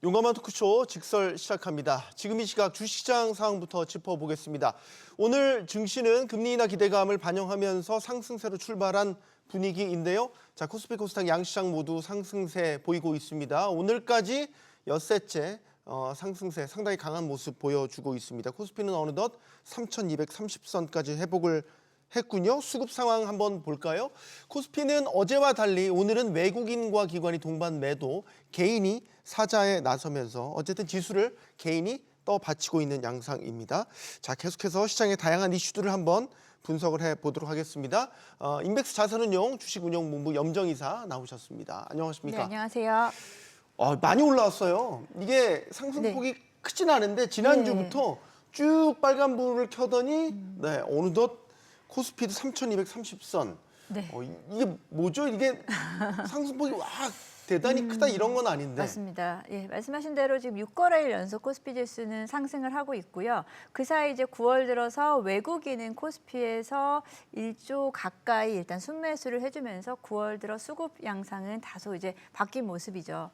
용감한 토크쇼 직설 시작합니다. 지금 이 시각 주식시장 상황부터 짚어보겠습니다. 오늘 증시는 금리 인하 기대감을 반영하면서 상승세로 출발한 분위기인데요. 자, 코스피 코스닥 양시장 모두 상승세 보이고 있습니다. 오늘까지 엿새째 상승세 상당히 강한 모습 보여주고 있습니다. 코스피는 어느덧 3,230선까지 회복을 했군요. 수급 상황 한번 볼까요? 코스피는 어제와 달리 오늘은 외국인과 기관이 동반 매도, 개인이 사자에 나서면서 어쨌든 지수를 개인이 떠받치고 있는 양상입니다. 자, 계속해서 시장의 다양한 이슈들을 한번 분석을 해보도록 하겠습니다. 인백스 자산운용 주식운용본부 염정이사 나오셨습니다. 안녕하십니까? 네, 안녕하세요. 많이 올라왔어요. 이게 상승폭이 크진 않은데 지난주부터 쭉 빨간불을 켜더니 어느덧 코스피도 3,230선. 네. 이게 뭐죠? 이게 상승폭이 대단히 크다 이런 건 아닌데. 맞습니다. 예, 말씀하신 대로 지금 6거래일 연속 코스피 지수는 상승을 하고 있고요. 그 사이 이제 9월 들어서 외국인은 코스피에서 1조 가까이 일단 순매수를 해주면서 9월 들어 수급 양상은 다소 이제 바뀐 모습이죠.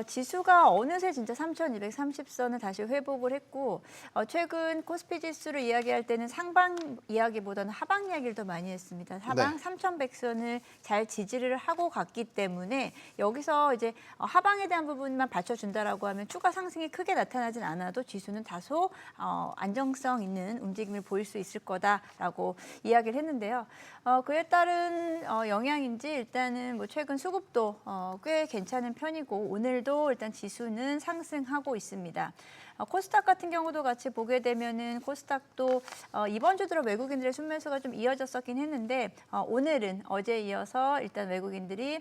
지수가 어느새 진짜 3,230선을 다시 회복을 했고 최근 코스피 지수를 이야기할 때는 상방 이야기보다는 하방 이야기를 더 많이 했습니다. 하방 3,100선을 잘 지지를 하고 갔기 때문에 여기서 이제 하방에 대한 부분만 받쳐준다라고 하면 추가 상승이 크게 나타나진 않아도 지수는 다소 안정성 있는 움직임을 보일 수 있을 거다라고 이야기를 했는데요. 그에 따른 영향인지 일단은 뭐 최근 수급도 꽤 괜찮은 편이고 오늘도 일단 지수는 상승하고 있습니다. 코스닥 같은 경우도 같이 보게 되면은 코스닥도 이번 주 들어 외국인들의 순매수가 좀 이어졌었긴 했는데 오늘은 어제에 이어서 일단 외국인들이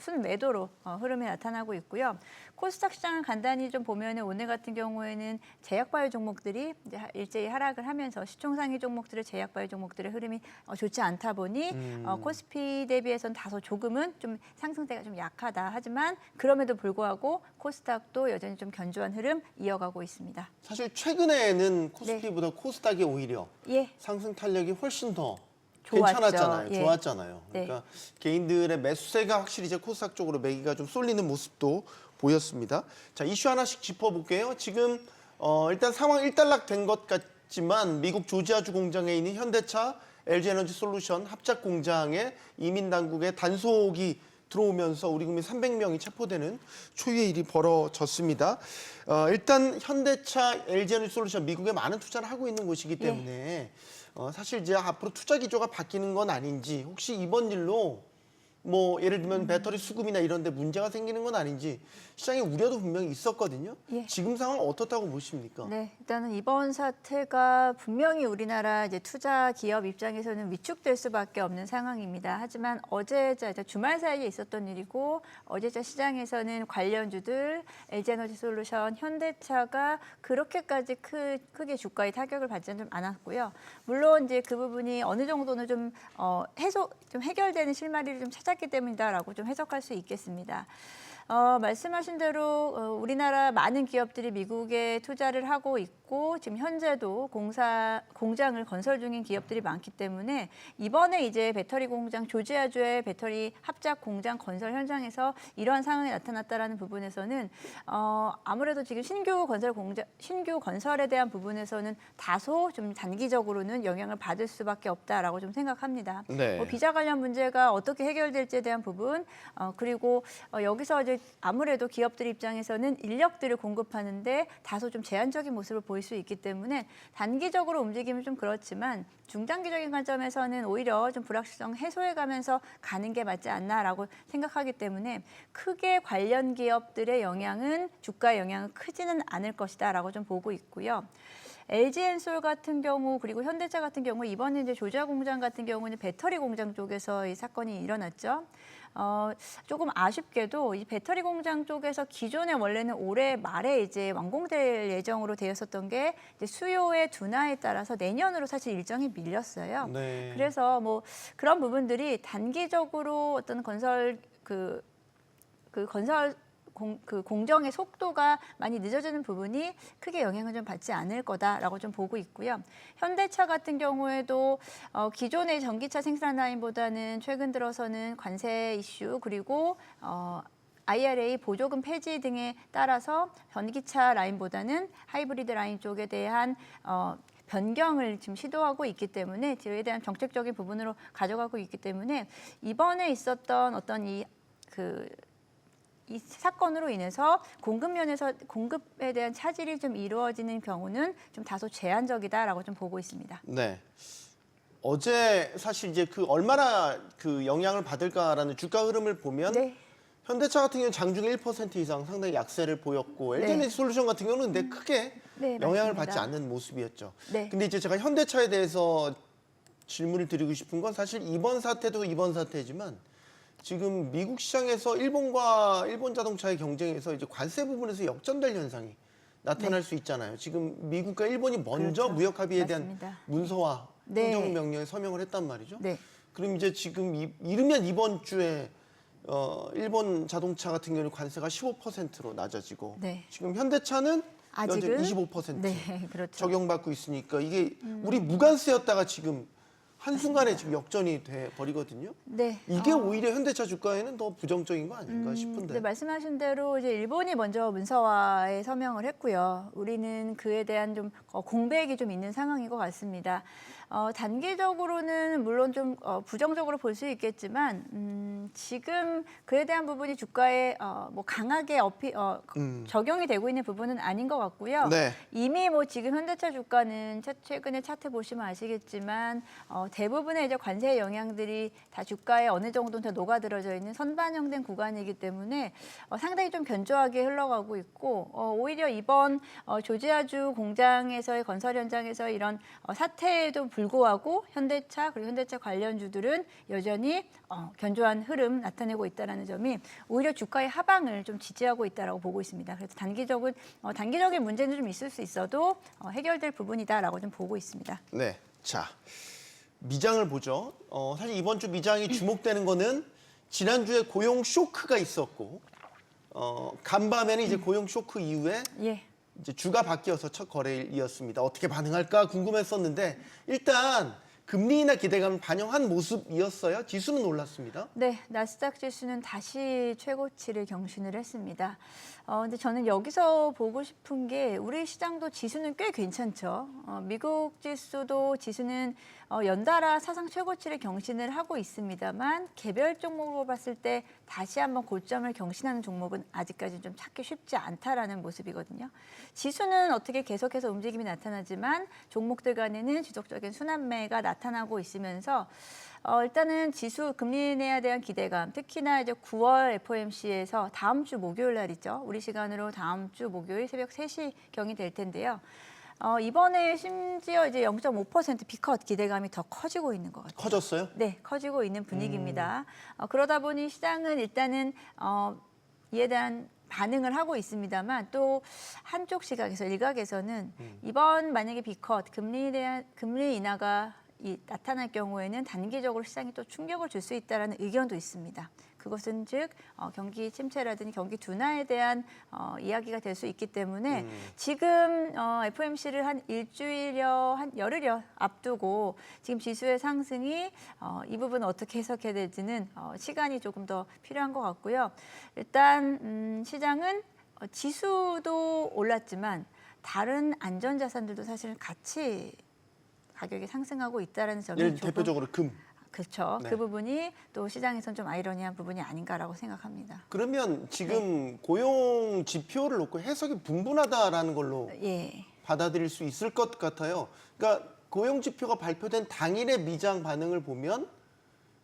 순매도로 흐름이 나타나고 있고요. 코스닥 시장을 간단히 좀 보면은 오늘 같은 경우에는 제약바이오 종목들이 이제 일제히 하락을 하면서 시총상위 종목들의 제약바이오 종목들의 흐름이 좋지 않다 보니 코스피 대비해서는 다소 조금은 좀 상승세가 좀 약하다. 하지만 그럼에도 불구하고 코스닥도 여전히 좀 견조한 흐름 이어가고 있습니다. 사실 최근에는 코스피보다 코스닥이 오히려 상승 탄력이 훨씬 더 괜찮았잖아요. 좋았잖아요. 그러니까 개인들의 매수세가 확실히 이제 코스닥 쪽으로 매기가 좀 쏠리는 모습도 보였습니다. 자, 이슈 하나씩 짚어볼게요. 지금 일단 상황 일단락된 것 같지만 미국 조지아주 공장에 있는 현대차, LG에너지솔루션 합작 공장에 이민 당국의 단속이 들어오면서 우리 국민 300명이 체포되는 초유의 일이 벌어졌습니다. 일단 현대차, LG에너지솔루션 미국에 많은 투자를 하고 있는 곳이기 때문에 사실 이제 앞으로 투자 기조가 바뀌는 건 아닌지 혹시 이번 일로 뭐 예를 들면 배터리 수급이나 이런 데 문제가 생기는 건 아닌지 시장의 우려도 분명히 있었거든요. 지금 상황 어떻다고 보십니까? 네, 일단은 이번 사태가 분명히 우리나라 이제 투자 기업 입장에서는 위축될 수밖에 없는 상황입니다. 하지만 어제 주말 사이에 있었던 일이고 어제 시장에서는 관련주들 LG에너지솔루션, 현대차가 그렇게까지 크게 주가의 타격을 받지는 않았고요. 물론 이제 그 부분이 어느 정도는 좀 해결되는 실마리를 좀 찾았기 때문이다라고 좀 해석할 수 있겠습니다. 말씀하신 대로 우리나라 많은 기업들이 미국에 투자를 하고 있고 지금 현재도 공장을 건설 중인 기업들이 많기 때문에 이번에 이제 배터리 공장 조지아주의 배터리 합작 공장 건설 현장에서 이러한 상황이 나타났다라는 부분에서는 아무래도 지금 신규 건설에 대한 부분에서는 다소 좀 단기적으로는 영향을 받을 수밖에 없다라고 좀 생각합니다. 비자 관련 문제가 어떻게 해결될지에 대한 부분 그리고 여기서 이제 아무래도 기업들 입장에서는 인력들을 공급하는데 다소 좀 제한적인 모습을 보일 수 있기 때문에 단기적으로 움직이면 좀 그렇지만 중장기적인 관점에서는 오히려 좀 불확실성 해소해가면서 가는 게 맞지 않나라고 생각하기 때문에 크게 관련 기업들의 영향은 주가의 영향은 크지는 않을 것이다라고 좀 보고 있고요. LG엔솔 같은 경우 그리고 현대차 같은 경우 이번에 이제 조지아 공장 같은 경우는 배터리 공장 쪽에서 이 사건이 일어났죠. 조금 아쉽게도 이 배터리 공장 쪽에서 기존에 원래는 올해 말에 이제 완공될 예정으로 되었었던 게 이제 수요의 둔화에 따라서 내년으로 사실 일정이 밀렸어요. 그래서 뭐 그런 부분들이 단기적으로 어떤 건설 공정의 속도가 많이 늦어지는 부분이 크게 영향을 좀 받지 않을 거다라고 좀 보고 있고요. 현대차 같은 경우에도 기존의 전기차 생산 라인보다는 최근 들어서는 관세 이슈 그리고 IRA 보조금 폐지 등에 따라서 전기차 라인보다는 하이브리드 라인 쪽에 대한 변경을 지금 시도하고 있기 때문에 저에 대한 정책적인 부분으로 가져가고 있기 때문에 이번에 있었던 어떤 이 사건으로 인해서 공급 면에서 공급에 대한 차질이 좀 이루어지는 경우는 좀 다소 제한적이다라고 좀 보고 있습니다. 네. 어제 사실 이제 얼마나 영향을 받을까라는 주가 흐름을 보면 네. 현대차 같은 경우는 장중에 1% 이상 상당히 약세를 보였고 LG 에너지 솔루션 같은 경우는 근데 크게 네, 영향을 맞습니다. 받지 않는 모습이었죠. 네. 근데 이제 제가 현대차에 대해서 질문을 드리고 싶은 건 사실 이번 사태도 이번 사태지만 지금 미국 시장에서 일본 자동차의 경쟁에서 이제 관세 부분에서 역전될 현상이 나타날 수 있잖아요. 지금 미국과 일본이 먼저 그렇죠. 무역 합의에 맞습니다. 대한 문서와 네. 행정명령에 서명을 했단 말이죠. 네. 그럼 이제 지금 이르면 이번 주에 일본 자동차 같은 경우는 관세가 15%로 낮아지고 네. 지금 현대차는 아직은 현재 25% 네, 그렇죠. 적용받고 있으니까 이게 우리 무관세였다가 지금 한순간에 지금 역전이 돼 버리거든요. 네. 이게 오히려 현대차 주가에는 더 부정적인 거 아닌가 싶은데. 네, 말씀하신 대로 이제 일본이 먼저 문서화에 서명을 했고요. 우리는 그에 대한 좀 공백이 좀 있는 상황인 것 같습니다. 단기적으로는 물론 좀 부정적으로 볼 수 있겠지만 지금 그에 대한 부분이 주가에 뭐 강하게 적용이 되고 있는 부분은 아닌 것 같고요. 네. 이미 뭐 지금 현대차 주가는 최근에 차트 보시면 아시겠지만 대부분의 이제 관세 영향들이 다 주가에 어느 정도는 더 녹아들어져 있는 선반영된 구간이기 때문에 상당히 좀 견조하게 흘러가고 있고 오히려 이번 조지아주 공장에서의 건설 현장에서 이런 사태에도 불구하고 현대차 그리고 현대차 관련주들은 여전히 견조한 흐름 나타내고 있다는 점이 오히려 주가의 하방을 좀 지지하고 있다라고 보고 있습니다. 그래서 단기적인 문제는 좀 있을 수 있어도 해결될 부분이다라고 좀 보고 있습니다. 네. 자, 미장을 보죠. 사실 이번 주 미장이 주목되는 거는 지난주에 고용 쇼크가 있었고 간밤에는 이제 고용 쇼크 이후에 예. 이제 주가 바뀌어서 첫 거래일이었습니다. 어떻게 반응할까 궁금했었는데 일단 금리 인하 기대감을 반영한 모습이었어요. 지수는 올랐습니다. 네, 나스닥 지수는 다시 최고치를 경신을 했습니다. 근데 저는 여기서 보고 싶은 게 우리 시장도 지수는 꽤 괜찮죠. 미국 지수는 연달아 사상 최고치를 경신을 하고 있습니다만 개별 종목으로 봤을 때 다시 한번 고점을 경신하는 종목은 아직까지 좀 찾기 쉽지 않다라는 모습이거든요. 지수는 어떻게 계속해서 움직임이 나타나지만 종목들 간에는 지속적인 순환매가 나타나고 있으면서 일단은 지수 금리 인하에 대한 기대감, 특히나 이제 9월 FOMC에서 다음 주 목요일 날이죠. 우리 시간으로 다음 주 목요일 새벽 3시경이 될 텐데요. 이번에 심지어 이제 0.5% B컷 기대감이 더 커지고 있는 것 같아요. 커졌어요? 네, 커지고 있는 분위기입니다. 그러다 보니 시장은 일단은 이에 대한 반응을 하고 있습니다만 또 한쪽 시각에서 일각에서는 이번 만약에 B컷 금리 인하가 나타날 경우에는 단기적으로 시장이 또 충격을 줄 수 있다는 의견도 있습니다. 그것은 즉 경기 침체라든지 경기 둔화에 대한 이야기가 될 수 있기 때문에 지금 FOMC를 한 일주일여, 한 열흘여 앞두고 지금 지수의 상승이 이 부분 어떻게 해석해야 될지는 시간이 조금 더 필요한 것 같고요. 일단 시장은 지수도 올랐지만 다른 안전자산들도 사실 같이 가격이 상승하고 있다는 점이 예를 들어 대표적으로 금. 그렇죠. 네. 그 부분이 또 시장에선 좀 아이러니한 부분이 아닌가라고 생각합니다. 그러면 지금 고용 지표를 놓고 해석이 분분하다라는 걸로 예. 받아들일 수 있을 것 같아요. 그러니까 고용 지표가 발표된 당일의 미장 반응을 보면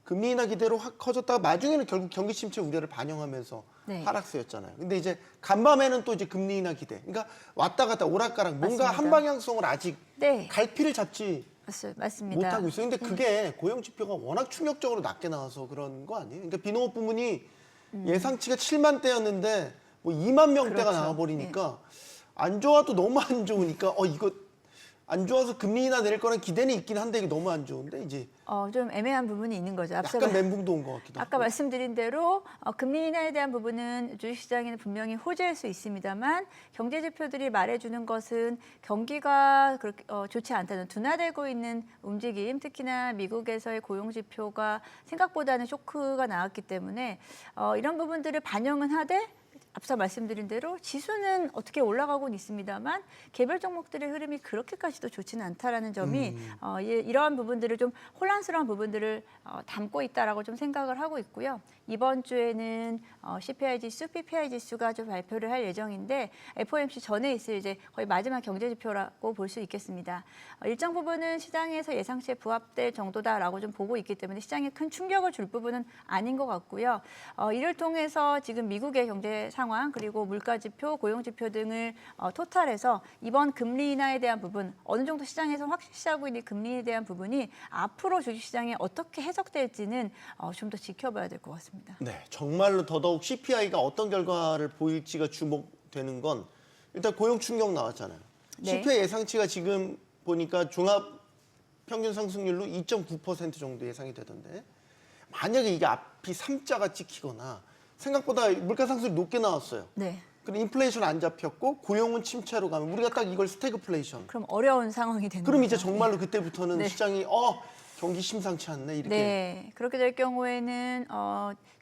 금리 인하 기대로 확 커졌다가 나중에는 결국 경기 침체 우려를 반영하면서 네. 하락세였잖아요. 근데 이제 간밤에는 또 이제 금리 인하 기대. 그러니까 왔다 갔다 오락가락 뭔가 맞습니다. 한 방향성을 아직 네. 갈피를 잡지 맞습니다. 못하고 있어요. 근데 그게 고용 지표가 워낙 충격적으로 낮게 나와서 그런 거 아니에요? 그러니까 비농업 부문이 예상치가 7만 대였는데 뭐 2만 명대가 그렇죠. 나와버리니까 안 좋아도 너무 안 좋으니까 이거 안 좋아서 금리 인하 내릴 거란 기대는 있긴 한데 이게 너무 안 좋은데 이제 좀 애매한 부분이 있는 거죠. 약간 멘붕도 온 것 같기도 하고. 아까 말씀드린 대로 금리 인하에 대한 부분은 주식시장에는 분명히 호재일 수 있습니다만 경제 지표들이 말해주는 것은 경기가 그렇게 좋지 않다는 둔화되고 있는 움직임, 특히나 미국에서의 고용 지표가 생각보다는 쇼크가 나왔기 때문에 이런 부분들을 반영은 하되 앞서 말씀드린 대로 지수는 어떻게 올라가고는 있습니다만 개별 종목들의 흐름이 그렇게까지도 좋지는 않다라는 점이 이러한 부분들을 좀 혼란스러운 부분들을 담고 있다라고 좀 생각을 하고 있고요. 이번 주에는 CPI 지수, PPI 지수가 좀 발표를 할 예정인데 FOMC 전에 있을 이제 거의 마지막 경제 지표라고 볼 수 있겠습니다. 일정 부분은 시장에서 예상치에 부합될 정도다라고 좀 보고 있기 때문에 시장에 큰 충격을 줄 부분은 아닌 것 같고요. 이를 통해서 지금 미국의 경제 상황 그리고 물가 지표, 고용 지표 등을 토탈해서 이번 금리 인하에 대한 부분 어느 정도 시장에서 확실시하고 있는 금리에 대한 부분이 앞으로 주식시장에 어떻게 해석될지는 좀 더 지켜봐야 될 것 같습니다. 네, 정말로 더더욱 CPI가 어떤 결과를 보일지가 주목되는 건 일단 고용 충격 나왔잖아요. 네. CPI 예상치가 지금 보니까 종합 평균 상승률로 2.9% 정도 예상이 되던데 만약에 이게 앞이 3자가 찍히거나 생각보다 물가 상승률이 높게 나왔어요. 네. 그리고 인플레이션 안 잡혔고 고용은 침체로 가면 우리가 딱 이걸 스태그플레이션. 그럼 어려운 상황이 되는 그럼 거죠. 이제 정말로 그때부터는 네. 시장이 경기 심상치 않네 이렇게. 네, 그렇게 될 경우에는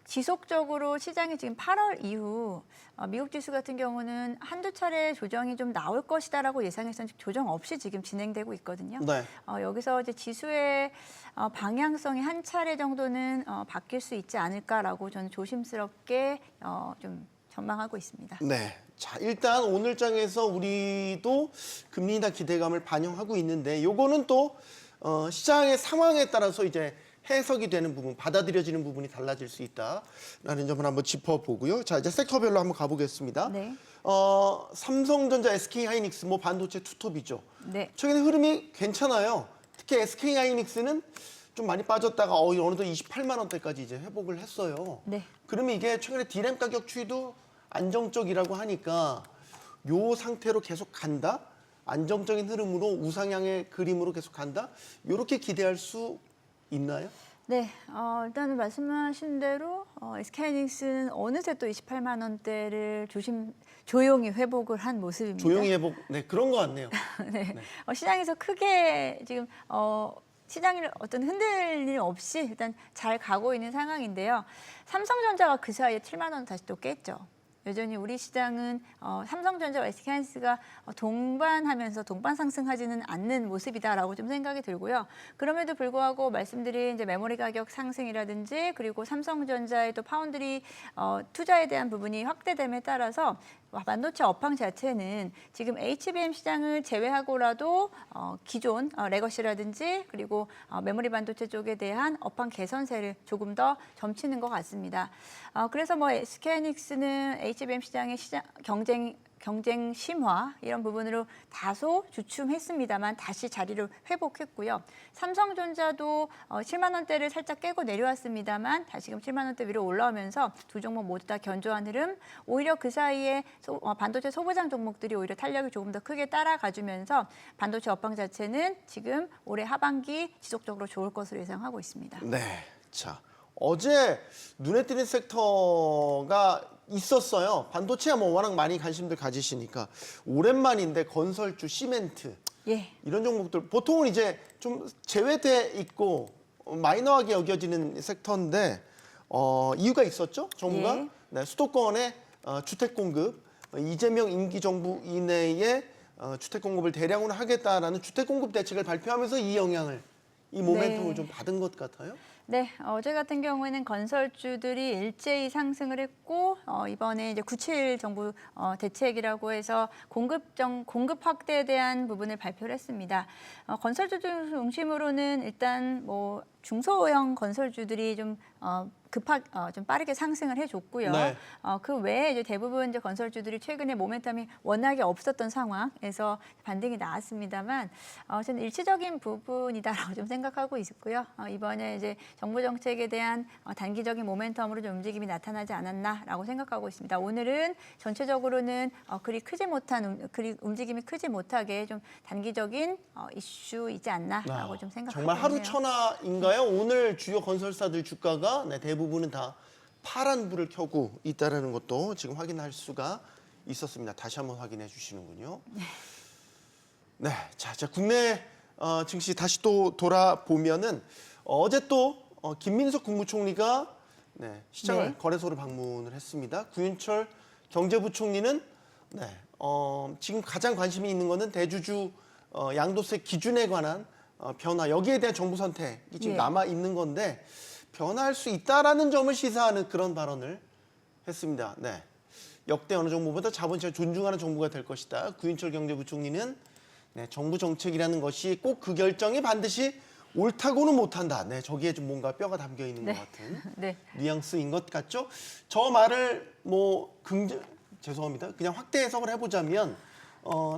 지속적으로 시장이 지금 8월 이후 미국 지수 같은 경우는 한두 차례 조정이 좀 나올 것이다라고 예상해서 조정 없이 지금 진행되고 있거든요. 네. 여기서 이제 지수의 방향성이 한 차례 정도는 바뀔 수 있지 않을까라고 저는 조심스럽게 좀 전망하고 있습니다. 네. 자, 일단 오늘 장에서 우리도 금리 인하 기대감을 반영하고 있는데 요거는 또 시장의 상황에 따라서 이제 해석이 되는 부분, 받아들여지는 부분이 달라질 수 있다라는 점을 한번 짚어보고요. 자, 이제 섹터별로 한번 가보겠습니다. 네. 삼성전자, SK하이닉스, 뭐 반도체 투톱이죠. 네. 최근에 흐름이 괜찮아요. 특히 SK하이닉스는 좀 많이 빠졌다가 어느덧 28만 원대까지 이제 회복을 했어요. 네. 그러면 이게 최근에 디램 가격 추이도 안정적이라고 하니까 요 상태로 계속 간다? 안정적인 흐름으로 우상향의 그림으로 계속 간다? 이렇게 기대할 수 있나요? 네, 일단은 말씀하신 대로 SK하이닉스는 어느새 또 28만 원대를 조용히 회복을 한 모습입니다. 조용히 회복, 네 그런 것 같네요. 네. 네. 시장에서 크게 지금 시장을 어떤 흔들림 없이 일단 잘 가고 있는 상황인데요. 삼성전자가 그 사이에 7만 원 다시 또 깼죠. 여전히 우리 시장은 삼성전자와 SK하이닉스가 동반하면서 동반 상승하지는 않는 모습이다라고 좀 생각이 들고요. 그럼에도 불구하고 말씀드린 이제 메모리 가격 상승이라든지 그리고 삼성전자의 또 파운드리 투자에 대한 부분이 확대됨에 따라서 반도체 업황 자체는 지금 HBM 시장을 제외하고라도 기존 레거시라든지 그리고 메모리 반도체 쪽에 대한 업황 개선세를 조금 더 점치는 것 같습니다. 그래서 뭐 SK하이닉스는 HBM 시장의 경쟁 심화 이런 부분으로 다소 주춤했습니다만 다시 자리를 회복했고요. 삼성전자도 7만 원대를 살짝 깨고 내려왔습니다만 다시금 7만 원대 위로 올라오면서 두 종목 모두 다 견조한 흐름. 오히려 그 사이에 반도체 소부장 종목들이 오히려 탄력을 조금 더 크게 따라가주면서 반도체 업황 자체는 지금 올해 하반기 지속적으로 좋을 것으로 예상하고 있습니다. 네, 자 어제 눈에 띄는 섹터가 있었어요. 반도체야 뭐 워낙 많이 관심들 가지시니까 오랜만인데 건설주, 시멘트 예. 이런 종목들 보통은 이제 좀 제외돼 있고 마이너하게 여겨지는 섹터인데 이유가 있었죠. 정부가 예. 네, 수도권의 주택 공급 이재명 임기 정부 이내에 주택 공급을 대량으로 하겠다라는 주택 공급 대책을 발표하면서 이 영향을 이 모멘텀을 네. 좀 받은 것 같아요. 네, 어제 같은 경우에는 건설주들이 일제히 상승을 했고 이번에 이제 9.7 정부 대책이라고 해서 공급 확대에 대한 부분을 발표를 했습니다. 건설주 중심으로는 일단 뭐 중소형 건설주들이 좀 좀 빠르게 상승을 해줬고요. 네. 그 외에 이제 대부분 이제 건설주들이 최근에 모멘텀이 워낙에 없었던 상황에서 반등이 나왔습니다만, 저는 일시적인 부분이다라고 좀 생각하고 있고요. 이번에 이제 정부 정책에 대한 단기적인 모멘텀으로 좀 움직임이 나타나지 않았나라고 생각하고 있습니다. 오늘은 전체적으로는 그리 움직임이 크지 못하게 좀 단기적인 이슈이지 않나라고 좀 생각하고 정말 하루 천하인가요? 오늘 주요 건설사들 주가가 대부분은 다 파란 불을 켜고 있다는 것도 지금 확인할 수가 있었습니다. 다시 한번 확인해 주시는군요. 네, 자 국내 증시 다시 또 돌아보면은 어제 또 김민석 국무총리가 시장을 거래소를 방문을 했습니다. 구윤철 경제부총리는 지금 가장 관심이 있는 거는 대주주 양도세 기준에 관한 변화, 여기에 대한 정부 선택이 지금 남아 있는 건데 변화할 수 있다라는 점을 시사하는 그런 발언을 했습니다. 네, 역대 어느 정부보다 자본시장을 존중하는 정부가 될 것이다. 구윤철 경제부총리는 정부 정책이라는 것이 꼭 그 결정이 반드시 옳다고는 못한다. 저기에 좀 뭔가 뼈가 담겨 있는 것 같은 뉘앙스인 것 같죠? 저 말을 죄송합니다. 그냥 확대 해석을 해보자면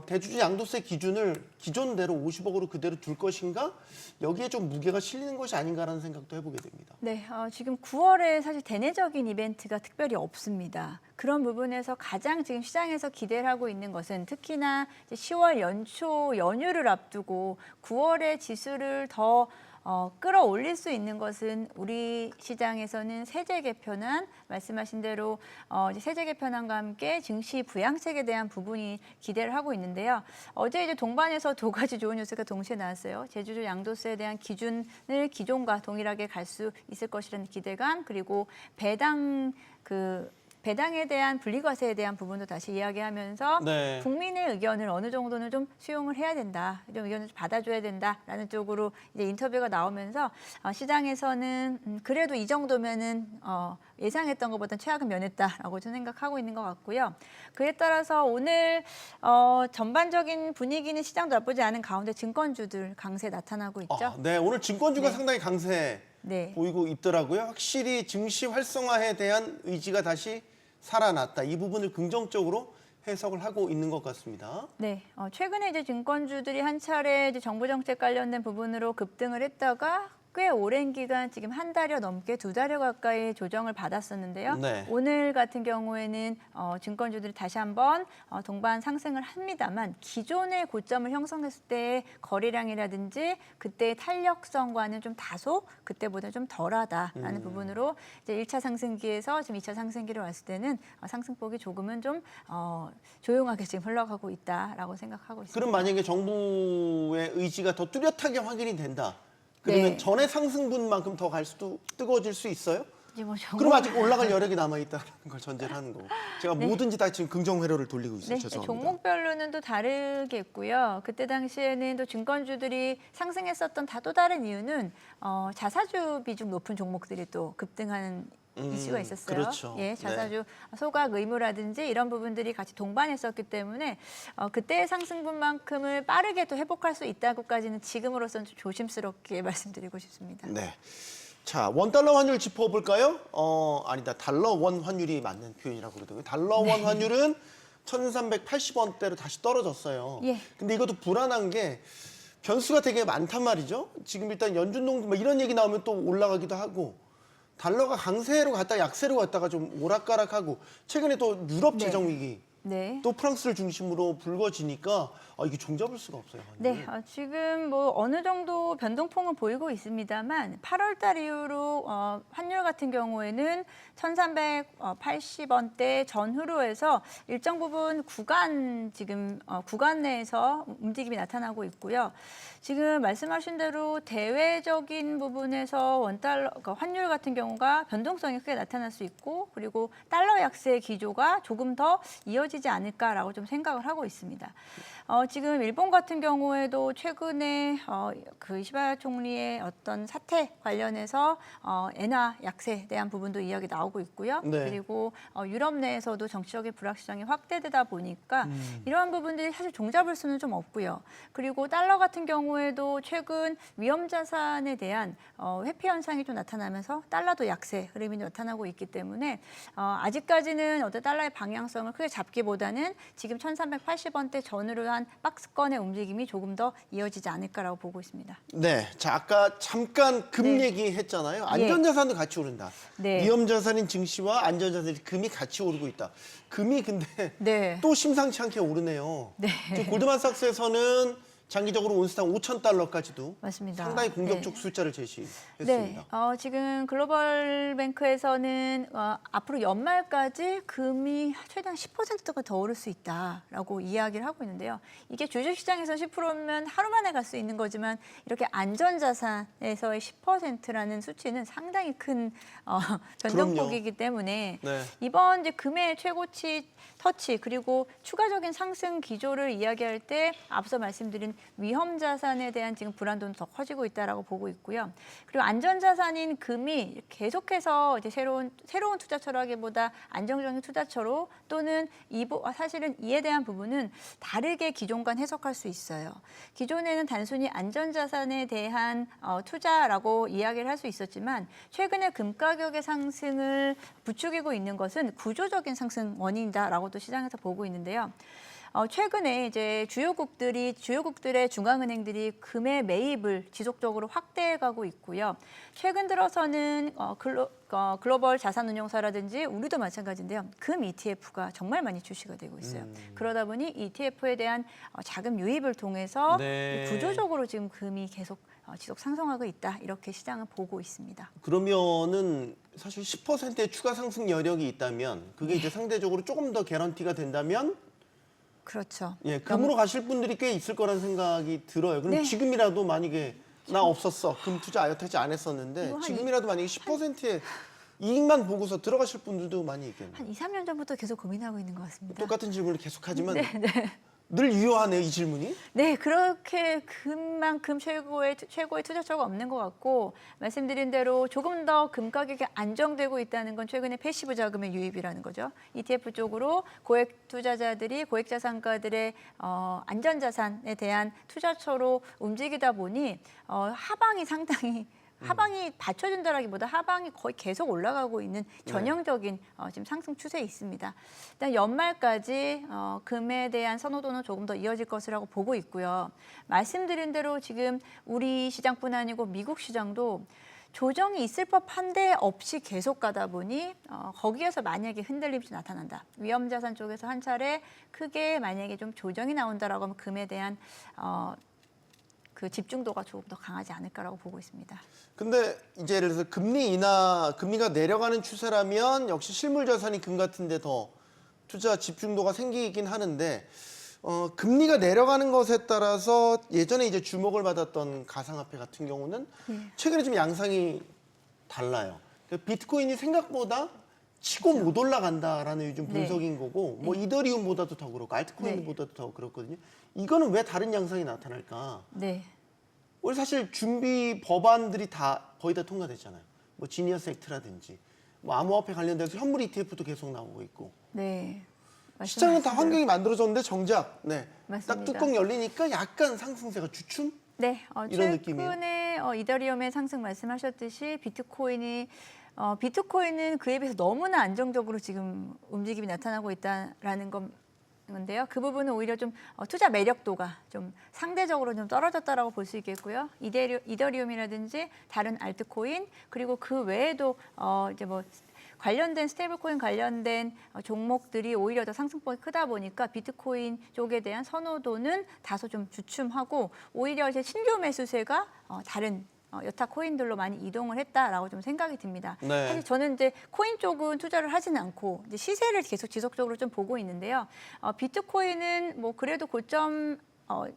대주주 양도세 기준을 기존대로 50억으로 그대로 둘 것인가? 여기에 좀 무게가 실리는 것이 아닌가라는 생각도 해보게 됩니다. 네, 지금 9월에 사실 대내적인 이벤트가 특별히 없습니다. 그런 부분에서 가장 지금 시장에서 기대를 하고 있는 것은 특히나 이제 10월 연초 연휴를 앞두고 9월에 지수를 더 끌어올릴 수 있는 것은 우리 시장에서는 세제 개편안, 말씀하신 대로 이제 세제 개편안과 함께 증시 부양책에 대한 부분이 기대를 하고 있는데요. 어제 이제 동반해서 두 가지 좋은 뉴스가 동시에 나왔어요. 제주도 양도세에 대한 기준을 기존과 동일하게 갈 수 있을 것이라는 기대감, 그리고 배당에 대한 분리과세에 대한 부분도 다시 이야기하면서 국민의 의견을 어느 정도는 좀 수용을 해야 된다, 좀 의견을 좀 받아줘야 된다라는 쪽으로 이제 인터뷰가 나오면서 시장에서는 그래도 이 정도면은 예상했던 것보다 최악은 면했다라고 저는 생각하고 있는 것 같고요. 그에 따라서 오늘 전반적인 분위기는 시장도 나쁘지 않은 가운데 증권주들 강세 나타나고 있죠. 네, 오늘 증권주가 상당히 강세 보이고 있더라고요. 확실히 증시 활성화에 대한 의지가 다시 살아났다. 이 부분을 긍정적으로 해석을 하고 있는 것 같습니다. 네, 최근에 이제 증권주들이 한 차례 이제 정부 정책 관련된 부분으로 급등을 했다가 꽤 오랜 기간, 지금 한 달여 넘게 2달여 가까이 조정을 받았었는데요. 오늘 같은 경우에는 증권주들이 다시 한번 동반 상승을 합니다만, 기존의 고점을 형성했을 때의 거래량이라든지 그때의 탄력성과는 좀 다소 그때보다 좀 덜하다라는 부분으로 이제 1차 상승기에서 지금 2차 상승기로 왔을 때는 상승폭이 조금은 좀 조용하게 지금 흘러가고 있다라고 생각하고 있습니다. 그럼 만약에 정부의 의지가 더 뚜렷하게 확인이 된다. 그러면 전에 상승분만큼 더 갈 수도 뜨거워질 수 있어요? 그럼 아직 올라갈 여력이 남아있다는 걸 전제를 하는 거고. 제가 뭐든지 다 지금 긍정 회로를 돌리고 있어요. 죄송합니다. 종목별로는 또 다르겠고요. 그때 당시에는 또 증권주들이 상승했었던 또 다른 이유는 자사주 비중 높은 종목들이 또 급등하는 이슈가 있었어요. 그렇죠. 자사주 소각 의무라든지 이런 부분들이 같이 동반했었기 때문에 그때의 상승분만큼을 빠르게 또 회복할 수 있다고까지는 지금으로서는 좀 조심스럽게 말씀드리고 싶습니다. 네. 자, 원달러 환율 짚어볼까요? 아니다. 달러 원 환율이 맞는 표현이라고 그러더라고요. 달러 원 환율은 1,380원대로 다시 떨어졌어요. 근데 이것도 불안한 게 변수가 되게 많단 말이죠. 지금 일단 연준농 이런 얘기 나오면 또 올라가기도 하고, 달러가 강세로 갔다가 약세로 갔다가 좀 오락가락하고, 최근에 또 유럽 재정 위기, 또 프랑스를 중심으로 불거지니까 이게 종잡을 수가 없어요. 지금 어느 정도 변동폭은 보이고 있습니다만 8월 달 이후로 환율 같은 경우에는 1,380원대 전후로 해서 일정 부분 구간 내에서 움직임이 나타나고 있고요. 지금 말씀하신 대로 대외적인 부분에서 환율 같은 경우가 변동성이 크게 나타날 수 있고, 그리고 달러 약세 기조가 조금 더 이어질 이어지지 않을까라고 좀 생각을 하고 있습니다. 지금 일본 같은 경우에도 최근에 그 이시바 총리의 어떤 사태 관련해서 엔화 약세에 대한 부분도 이야기 나오고 있고요. 네. 그리고 유럽 내에서도 정치적인 불확실성이 확대되다 보니까 이러한 부분들이 사실 종잡을 수는 좀 없고요. 그리고 달러 같은 경우에도 최근 위험 자산에 대한 회피 현상이 좀 나타나면서 달러도 약세 흐름이 나타나고 있기 때문에 아직까지는 어떤 달러의 방향성을 크게 잡기보다는 지금 1380원대 전후로 한 박스권의 움직임이 조금 더 이어지지 않을까라고 보고 있습니다. 네, 자 아까 잠깐 금 네. 얘기했잖아요. 안전자산도 같이 오른다. 네. 위험자산인 증시와 안전자산인 금이 같이 오르고 있다. 금이 근데 네. 또 심상치 않게 오르네요. 네. 지금 골드만삭스에서는 장기적으로 온스당 5,000달러까지도 맞습니다. 상당히 공격적 네. 숫자를 제시했습니다. 네, 지금 글로벌뱅크에서는 앞으로 연말까지 금이 최대한 10%가 더 오를 수 있다라고 이야기를 하고 있는데요. 이게 주식시장에서 10%면 하루 만에 갈 수 있는 거지만 이렇게 안전자산에서의 10%라는 수치는 상당히 큰 변동폭이기 때문에 네. 이번 이제 금의 최고치 터치 그리고 추가적인 상승 기조를 이야기할 때 앞서 말씀드린 위험 자산에 대한 지금 불안도는 더 커지고 있다라고 보고 있고요. 그리고 안전 자산인 금이 계속해서 이제 새로운 투자처라기보다 안정적인 투자처로 또는 사실은 이에 대한 부분은 다르게 기존과는 해석할 수 있어요. 기존에는 단순히 안전 자산에 대한 투자라고 이야기를 할 수 있었지만 최근에 금 가격의 상승을 부추기고 있는 것은 구조적인 상승 원인이다라고도 시장에서 보고 있는데요. 최근에 이제 주요국들의 중앙은행들이 금의 매입을 지속적으로 확대해가고 있고요. 최근 들어서는 글로벌 자산운용사라든지 우리도 마찬가지인데요. 금 ETF가 정말 많이 출시가 되고 있어요. 그러다 보니 ETF에 대한 자금 유입을 통해서 네. 구조적으로 지금 금이 계속 지속 상승하고 있다. 이렇게 시장은 보고 있습니다. 그러면은 사실 10%의 추가 상승 여력이 있다면 그게 이제 상대적으로 조금 더 개런티가 된다면 그렇죠. 예, 금으로 가실 분들이 꽤 있을 거라는 생각이 들어요. 그럼 네. 지금이라도 만약에 나 없었어. 금 투자 아예 안 했었는데 이거 한 지금이라도 만약에 10%의 이익만 보고서 들어가실 분들도 많이 있겠네요. 한 2, 3년 전부터 계속 고민하고 있는 것 같습니다. 똑같은 질문을 계속하지만 네. 늘 유효하네요, 이 질문이. 네, 그렇게 금만큼 최고의 투자처가 없는 것 같고 말씀드린 대로 조금 더 금 가격이 안정되고 있다는 건 최근에 패시브 자금의 유입이라는 거죠. ETF 쪽으로 고액 투자자들이 고액 자산가들의 안전자산에 대한 투자처로 움직이다 보니 하방이 상당히 받쳐준다라기보다 하방이 거의 계속 올라가고 있는 전형적인 지금 상승 추세에 있습니다. 일단 연말까지 금에 대한 선호도는 조금 더 이어질 것이라고 보고 있고요. 말씀드린 대로 지금 우리 시장뿐 아니고 미국 시장도 조정이 있을 법한데 없이 계속 가다 보니 거기에서 만약에 흔들림이 나타난다. 위험자산 쪽에서 한 차례 크게 만약에 좀 조정이 나온다라고 하면 금에 대한 그 집중도가 조금 더 강하지 않을까라고 보고 있습니다. 근데 이제 예를 들어서 금리가 내려가는 추세라면 역시 실물 자산이 금 같은데 더 투자 집중도가 생기긴 하는데 금리가 내려가는 것에 따라서 예전에 이제 주목을 받았던 가상화폐 같은 경우는 최근에 좀 양상이 달라요. 그러니까 비트코인이 생각보다 치고 못 올라간다라는 요즘 분석인 거고 뭐 이더리움보다도 더 그렇고 알트코인보다도 더 그렇거든요. 이거는 왜 다른 양상이 나타날까? 네. 우리 사실 준비 법안들이 거의 다 통과됐잖아요. 뭐 지니어스 액트라든지 뭐 암호화폐 관련돼서 현물 ETF도 계속 나오고 있고. 네. 시장은 다 환경이 만들어졌는데 정작 맞습니다. 딱 뚜껑 열리니까 약간 상승세가 주춤? 네, 이런 느낌이에요. 최근에 이더리움의 상승 말씀하셨듯이 비트코인은 그에 비해서 너무나 안정적으로 지금 움직임이 나타나고 있다라는 건데요. 그 부분은 오히려 좀 투자 매력도가 좀 상대적으로 좀 떨어졌다라고 볼 수 있겠고요. 이더리움이라든지 다른 알트코인 그리고 그 외에도 이제 뭐 관련된 스테이블코인 관련된 종목들이 오히려 더 상승폭이 크다 보니까 비트코인 쪽에 대한 선호도는 다소 좀 주춤하고 오히려 이제 신규 매수세가 다른 여타 코인들로 많이 이동을 했다라고 좀 생각이 듭니다. 네. 사실 저는 이제 코인 쪽은 투자를 하지는 않고 이제 시세를 계속 지속적으로 좀 보고 있는데요. 비트코인은 뭐 그래도 고점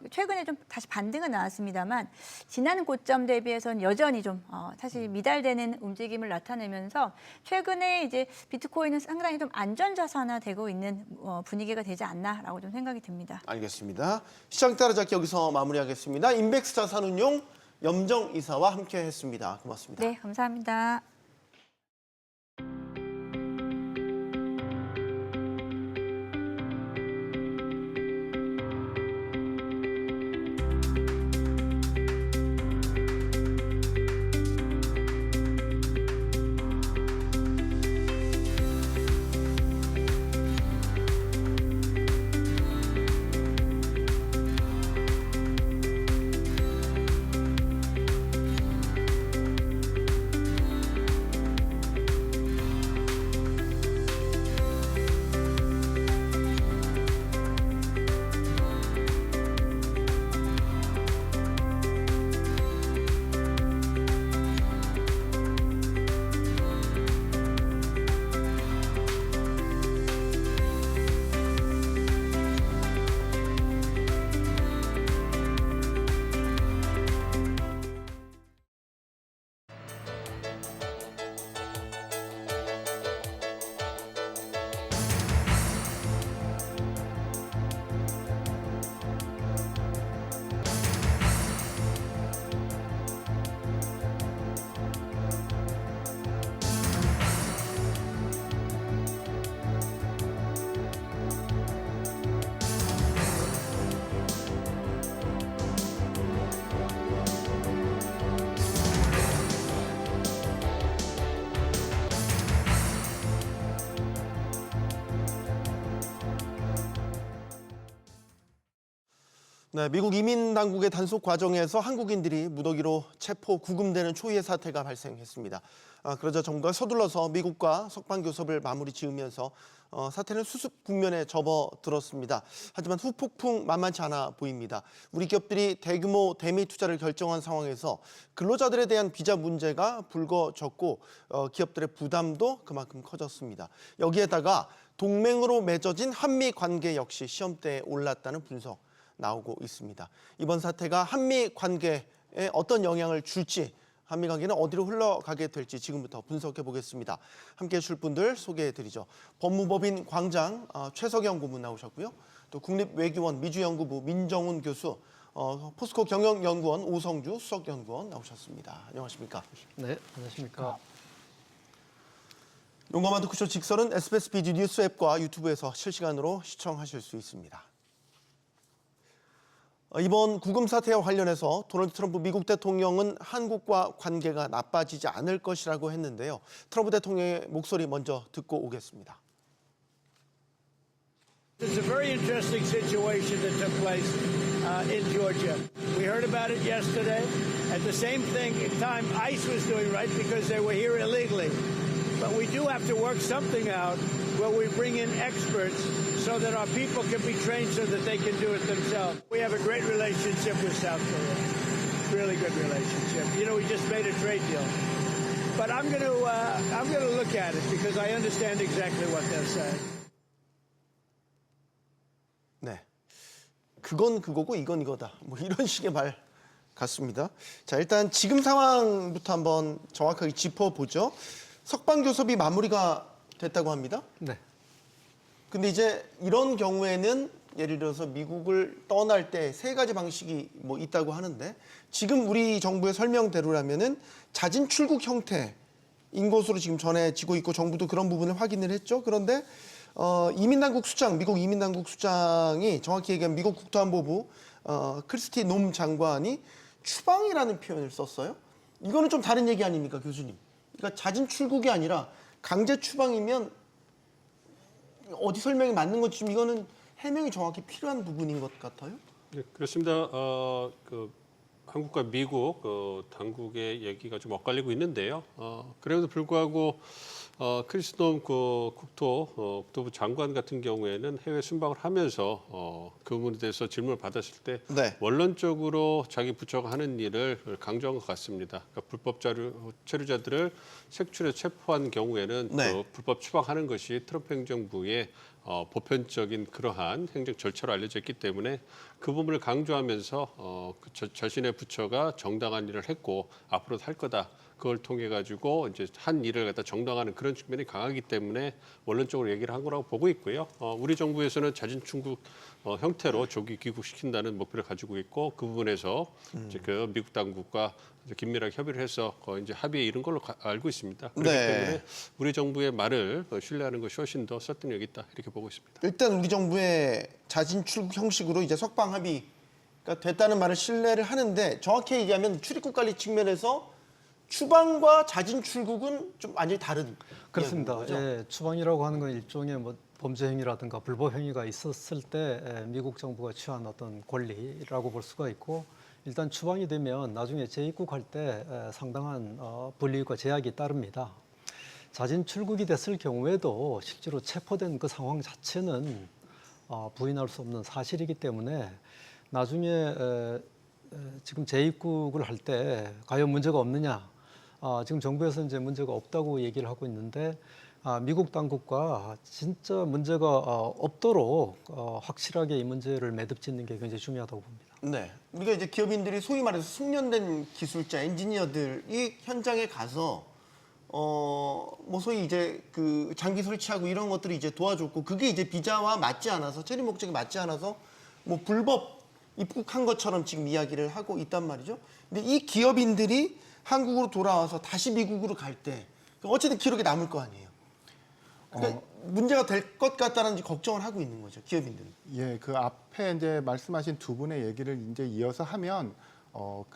최근에 좀 다시 반등은 나왔습니다만 지난 고점 대비해서는 여전히 좀 사실 미달되는 움직임을 나타내면서 최근에 이제 비트코인은 상당히 좀 안전자산화 되고 있는 분위기가 되지 않나라고 좀 생각이 듭니다. 알겠습니다. 시장 따라잡기 여기서 마무리하겠습니다. 인백스 자산운용 염정 이사와 함께했습니다. 고맙습니다. 네, 감사합니다. 네, 미국 이민 당국의 단속 과정에서 한국인들이 무더기로 체포 구금되는 초유의 사태가 발생했습니다. 그러자 정부가 서둘러서 미국과 석방 교섭을 마무리 지으면서 사태는 수습 국면에 접어들었습니다. 하지만 후폭풍 만만치 않아 보입니다. 우리 기업들이 대규모 대미 투자를 결정한 상황에서 근로자들에 대한 비자 문제가 불거졌고 기업들의 부담도 그만큼 커졌습니다. 여기에다가 동맹으로 맺어진 한미 관계 역시 시험대에 올랐다는 분석 나오고 있습니다. 이번 사태가 한미 관계에 어떤 영향을 줄지, 한미 관계는 어디로 흘러가게 될지 지금부터 분석해 보겠습니다. 함께해 줄 분들 소개해 드리죠. 법무법인 광장 최석영 고문 나오셨고요. 또 국립외교원 미주연구부 민정훈 교수, 포스코 경영연구원 오성주 수석연구원 나오셨습니다. 안녕하십니까? 네, 안녕하십니까? 용감한 토크쇼 직설은 SBS 비디오 뉴스 앱과 유튜브에서 실시간으로 시청하실 수 있습니다. 이번 구금 사태와 관련해서 도널드 트럼프 미국 대통령은 한국과 관계가 나빠지지 않을 것이라고 했는데요. 트럼프 대통령의 목소리 먼저 듣고 오겠습니다. It's a very interesting situation that took place in Georgia. We heard about it yesterday. At the same time, ICE was doing right because they were here illegally. But we do have to work something out where we bring in experts so that our people can be trained so that they can do it themselves. We have a great relationship with South Korea. Really good relationship. You know, we just made a trade deal. But I'm going to look at it because I understand exactly what they're saying. 네, 그건 그거고 이건 이거다. 뭐 이런 식의 말 같습니다. 자, 일단 지금 상황부터 한번 정확하게 짚어보죠. 석방 교섭이 마무리가 됐다고 합니다. 네. 근데 이제 이런 경우에는 예를 들어서 미국을 떠날 때 세 가지 방식이 뭐 있다고 하는데 지금 우리 정부의 설명대로라면은 자진 출국 형태인 것으로 지금 전해지고 있고 정부도 그런 부분을 확인을 했죠. 그런데 이민당국 수장, 미국 이민당국 수장이 정확히 얘기하면 미국 국토안보부 크리스티 놈 장관이 추방이라는 표현을 썼어요. 이거는 좀 다른 얘기 아닙니까, 교수님? 그러니까 자진 출국이 아니라 강제 추방이면 어디 설명이 맞는 건지 좀 이거는 해명이 정확히 필요한 부분인 것 같아요. 네, 그렇습니다. 한국과 미국 당국의 얘기가 좀 엇갈리고 있는데요. 그래도 불구하고 크리스톰 국토부 장관 같은 경우에는 해외 순방을 하면서 그 부분에 대해서 질문을 받았을 때 네. 원론적으로 자기 부처가 하는 일을 강조한 것 같습니다. 그러니까 불법 체류자들을 색출해 체포한 경우에는 네. 불법 추방하는 것이 트럼프 행정부의 보편적인 그러한 행정 절차로 알려져 있기 때문에 그 부분을 강조하면서 자신의 부처가 정당한 일을 했고 앞으로도 할 거다. 그걸 통해 가지고 이제 한 일을 갖다 정당화하는 그런 측면이 강하기 때문에 원론적으로 얘기를 한 거라고 보고 있고요. 우리 정부에서는 자진 출국 형태로 조기 귀국시킨다는 목표를 가지고 있고 그 부분에서 이제 그 미국 당국과 긴밀하게 협의를 해서 이제 합의에 이른 걸로 알고 있습니다. 그렇기 때문에 우리 정부의 말을 신뢰하는 것이 훨씬 더 설득력이 있다 이렇게 보고 있습니다. 일단 우리 정부의 자진 출국 형식으로 이제 석방 합의가 됐다는 말을 신뢰를 하는데 정확히 얘기하면 출입국 관리 측면에서 추방과 자진 출국은 좀 완전히 다른 그렇습니다. 거죠? 예, 추방이라고 하는 건 일종의 뭐 범죄 행위라든가 불법 행위가 있었을 때 미국 정부가 취한 어떤 권리라고 볼 수가 있고 일단 추방이 되면 나중에 재입국할 때 상당한 불이익과 제약이 따릅니다. 자진 출국이 됐을 경우에도 실제로 체포된 그 상황 자체는 부인할 수 없는 사실이기 때문에 나중에 지금 재입국을 할 때 과연 문제가 없느냐? 지금 정부에서 이제 문제가 없다고 얘기를 하고 있는데 미국 당국과 진짜 문제가 없도록 확실하게 이 문제를 매듭짓는 게 굉장히 중요하다고 봅니다. 네, 우리가 이제 기업인들이 소위 말해서 숙련된 기술자, 엔지니어들이 현장에 가서 뭐 소위 이제 그 장비 설치하고 이런 것들이 이제 도와줬고 그게 이제 비자와 맞지 않아서 체류 목적에 맞지 않아서 뭐 불법 입국한 것처럼 지금 이야기를 하고 있단 말이죠. 근데 이 기업인들이 한국으로 돌아와서 다시 미국으로 갈 때 어쨌든 기록이 남을 거 아니에요. 그러니까 문제가 될 것 같다는 걱정을 하고 있는 거죠, 기업인들은. 예, 그 앞에 이제 말씀하신 두 분의 얘기를 이제 이어서 하면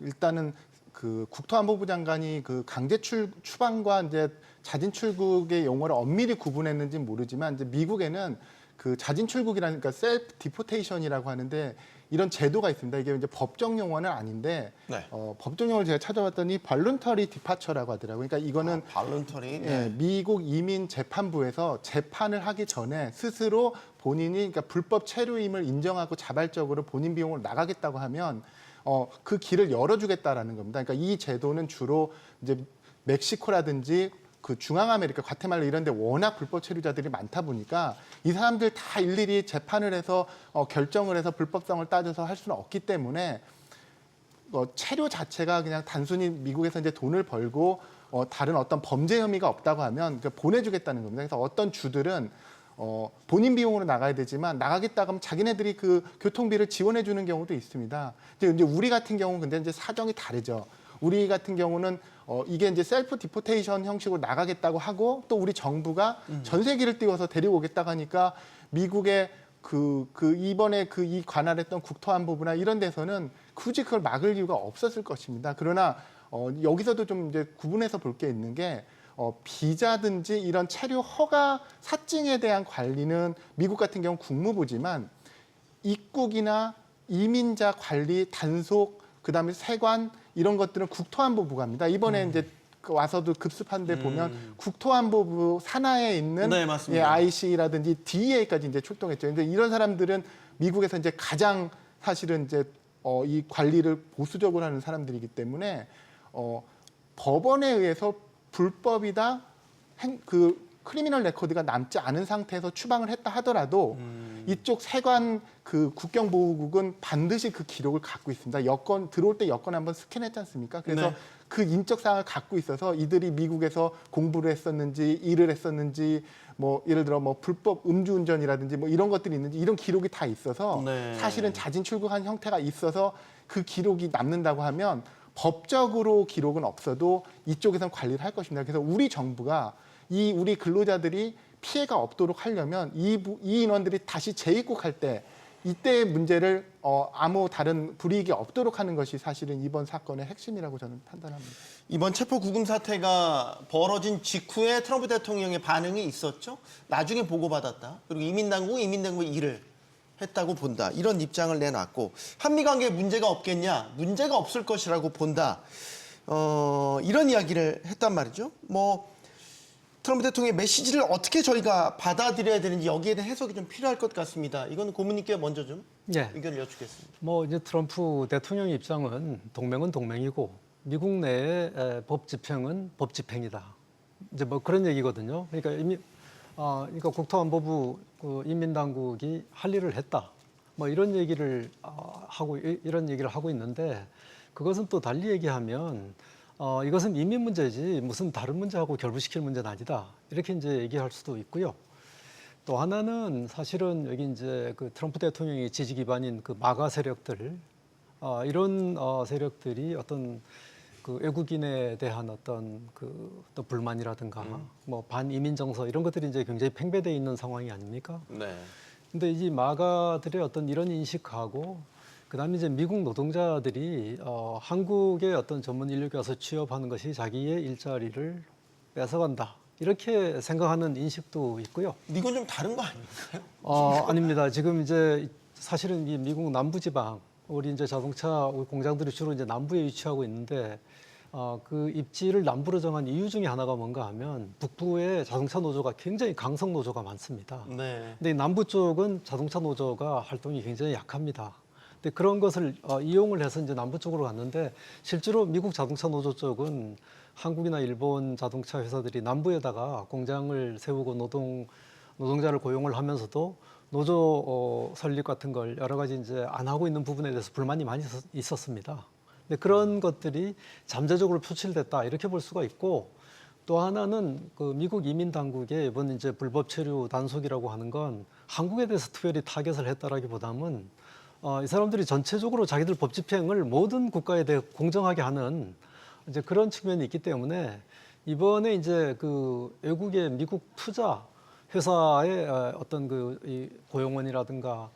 일단은 그 국토안보부 장관이 그 강제 추방과 이제 자진 출국의 용어를 엄밀히 구분했는지는 모르지만 이제 미국에는 그 자진 출국이라는 그러니까 셀프 디포테이션이라고 하는데 이런 제도가 있습니다. 이게 이제 법정 용어는 아닌데 네. 법정 용어를 제가 찾아봤더니 발룬터리 디파처라고 하더라고요. 그러니까 이거는 발룬터리. 예, 미국 이민 재판부에서 재판을 하기 전에 스스로 본인이 그러니까 불법 체류임을 인정하고 자발적으로 본인 비용으로 나가겠다고 하면 그 길을 열어주겠다라는 겁니다. 그러니까 이 제도는 주로 이제 멕시코라든지 그 중앙아메리카, 과테말라 이런 데 워낙 불법 체류자들이 많다 보니까 이 사람들 다 일일이 재판을 해서 결정을 해서 불법성을 따져서 할 수는 없기 때문에 체류 자체가 그냥 단순히 미국에서 이제 돈을 벌고 다른 어떤 범죄 혐의가 없다고 하면 보내주겠다는 겁니다. 그래서 어떤 주들은 본인 비용으로 나가야 되지만 나가겠다고 하면 자기네들이 그 교통비를 지원해 주는 경우도 있습니다. 이제 우리 같은 경우는 근데 이제 사정이 다르죠. 우리 같은 경우는 이게 이제 셀프 디포테이션 형식으로 나가겠다고 하고 또 우리 정부가 전세기를 띄워서 데리고 오겠다고 하니까 미국의 이번에 이 관할했던 국토안보부나 이런 데서는 굳이 그걸 막을 이유가 없었을 것입니다. 그러나 여기서도 좀 이제 구분해서 볼 게 있는 게 비자든지 이런 체류 허가 사증에 대한 관리는 미국 같은 경우 국무부지만 입국이나 이민자 관리 단속 그다음에 세관 이런 것들은 국토안보부가 합니다. 이번에 이제 와서도 급습한 데 보면 국토안보부 산하에 있는 네, 맞습니다. IC라든지 DEA까지 이제 출동했죠. 근데 이런 사람들은 미국에서 이제 가장 사실은 이제 이 관리를 보수적으로 하는 사람들이기 때문에 법원에 의해서 불법이다 크리미널 레코드가 남지 않은 상태에서 추방을 했다 하더라도 이쪽 세관 그 국경보호국은 반드시 그 기록을 갖고 있습니다. 여권 들어올 때 여권 한번 스캔했지 않습니까? 그래서 네. 그 인적 사항을 갖고 있어서 이들이 미국에서 공부를 했었는지 일을 했었는지 뭐 예를 들어 뭐 불법 음주운전이라든지 뭐 이런 것들이 있는지 이런 기록이 다 있어서 네. 사실은 자진 출국한 형태가 있어서 그 기록이 남는다고 하면 법적으로 기록은 없어도 이쪽에서는 관리를 할 것입니다. 그래서 우리 정부가 우리 근로자들이 피해가 없도록 하려면 이 인원들이 다시 재입국할 때 이때의 문제를 아무 다른 불이익이 없도록 하는 것이 사실은 이번 사건의 핵심이라고 저는 판단합니다. 이번 체포 구금 사태가 벌어진 직후에 트럼프 대통령의 반응이 있었죠. 나중에 보고받았다. 그리고 이민당국이 일을 했다고 본다. 이런 입장을 내놨고 한미 관계에 문제가 없겠냐? 문제가 없을 것이라고 본다. 이런 이야기를 했단 말이죠. 트럼프 대통령의 메시지를 어떻게 저희가 받아들여야 되는지 여기에 대한 해석이 좀 필요할 것 같습니다. 이건 고문님께 먼저 좀 의견을 여쭙겠습니다. 이제 트럼프 대통령 입장은 동맹은 동맹이고 미국 내의 법 집행은 법 집행이다. 이제 그런 얘기거든요. 그러니까 국토안보부 그 이민 당국이 할 일을 했다. 뭐 이런 얘기를 하고 있는데 그것은 또 달리 얘기하면 이것은 이민 문제지 무슨 다른 문제하고 결부시킬 문제는 아니다. 이렇게 이제 얘기할 수도 있고요. 또 하나는 사실은 여기 이제 그 트럼프 대통령의 지지 기반인 그 마가 세력들 이런 세력들이 어떤 그 외국인에 대한 어떤 그 또 불만이라든가 뭐 반이민 정서 이런 것들이 이제 굉장히 팽배돼 있는 상황이 아닙니까? 네. 근데 이 마가들의 어떤 이런 인식하고 그다음에 이제 미국 노동자들이 한국의 어떤 전문 인력에 와서 취업하는 것이 자기의 일자리를 뺏어간다. 이렇게 생각하는 인식도 있고요. 이건 좀 다른 거 아닌가요? 아닙니다. 지금 이제 사실은 이 미국 남부지방 우리 이제 자동차 공장들이 주로 이제 남부에 위치하고 있는데 그 입지를 남부로 정한 이유 중에 하나가 뭔가 하면 북부에 자동차 노조가 굉장히 강성 노조가 많습니다. 네. 근데 이 남부 쪽은 자동차 노조가 활동이 굉장히 약합니다. 근데 그런 것을 이용을 해서 이제 남부 쪽으로 갔는데 실제로 미국 자동차 노조 쪽은 한국이나 일본 자동차 회사들이 남부에다가 공장을 세우고 노동자를 고용을 하면서도 노조 설립 같은 걸 여러 가지 이제 안 하고 있는 부분에 대해서 불만이 많이 있었습니다. 근데 그런 것들이 잠재적으로 표출됐다 이렇게 볼 수가 있고 또 하나는 그 미국 이민 당국의 이번 이제 불법 체류 단속이라고 하는 건 한국에 대해서 특별히 타겟을 했다라기보다는 이 사람들이 전체적으로 자기들 법 집행을 모든 국가에 대해 공정하게 하는 이제 그런 측면이 있기 때문에 이번에 이제 그 외국의 미국 투자 회사의 어떤 이 고용원이라든가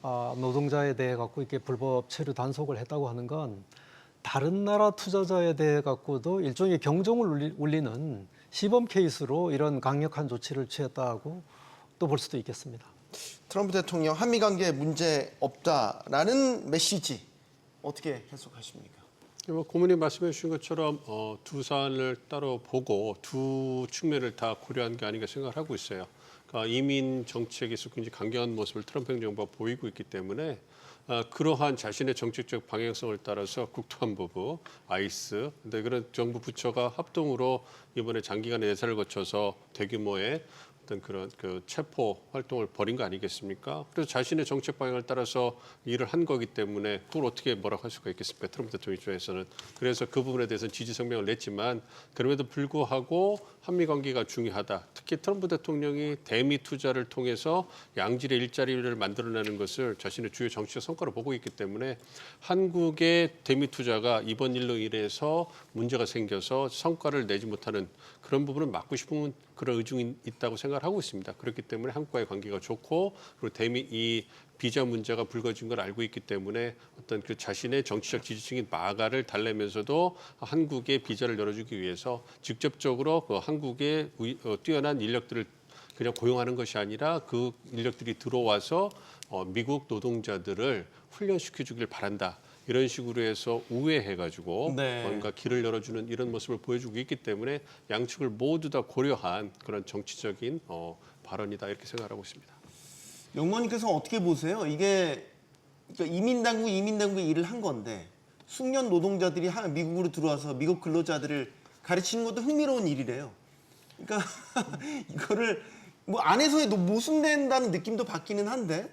노동자에 대해 갖고 이렇게 불법 체류 단속을 했다고 하는 건 다른 나라 투자자에 대해 갖고도 일종의 경종을 울리는 시범 케이스로 이런 강력한 조치를 취했다고 또 볼 수도 있겠습니다. 트럼프 대통령 한미 관계에 문제 없다라는 메시지 어떻게 해석하십니까? 뭐 고문님 말씀해 주신 것처럼 두 사안을 따로 보고 두 측면을 다 고려한 게 아닌가 생각을 하고 있어요. 그러니까 이민 정책에서 굉장히 강경한 모습을 트럼프 행정부가 보이고 있기 때문에 그러한 자신의 정책적 방향성을 따라서 국토안보부, 아이스, 근데 그런 정부 부처가 합동으로 이번에 장기간의 예산을 거쳐서 대규모의 어떤 그런 그 체포 활동을 벌인 거 아니겠습니까? 그래서 자신의 정책 방향을 따라서 일을 한 거기 때문에 그걸 어떻게 뭐라고 할 수가 있겠습니까? 트럼프 대통령 입장에서는. 그래서 그 부분에 대해서는 지지 성명을 냈지만 그럼에도 불구하고 한미 관계가 중요하다. 특히 트럼프 대통령이 대미 투자를 통해서 양질의 일자리를 만들어내는 것을 자신의 주요 정치적 성과로 보고 있기 때문에 한국의 대미 투자가 이번 일로 인해서 문제가 생겨서 성과를 내지 못하는 그런 부분을 막고 싶은 그런 의중이 있다고 생각을 하고 있습니다. 그렇기 때문에 한국과의 관계가 좋고 그리고 대미 이 비자 문제가 불거진 걸 알고 있기 때문에 어떤 그 자신의 정치적 지지층인 마가를 달래면서도 한국의 비자를 열어주기 위해서 직접적으로 그 한국의 뛰어난 인력들을 그냥 고용하는 것이 아니라 그 인력들이 들어와서 미국 노동자들을 훈련시켜주길 바란다. 이런 식으로 해서 우회해가지고 네. 뭔가 길을 열어주는 이런 모습을 보여주고 있기 때문에 양측을 모두 다 고려한 그런 정치적인 발언이다 이렇게 생각하고 있습니다. 영모님께서 어떻게 보세요? 이게 그러니까 이민당국이 일을 한 건데 숙련 노동자들이 미국으로 들어와서 미국 근로자들을 가르치는 것도 흥미로운 일이래요. 그러니까 이거를 뭐 안에서의 모순된다는 느낌도 받기는 한데.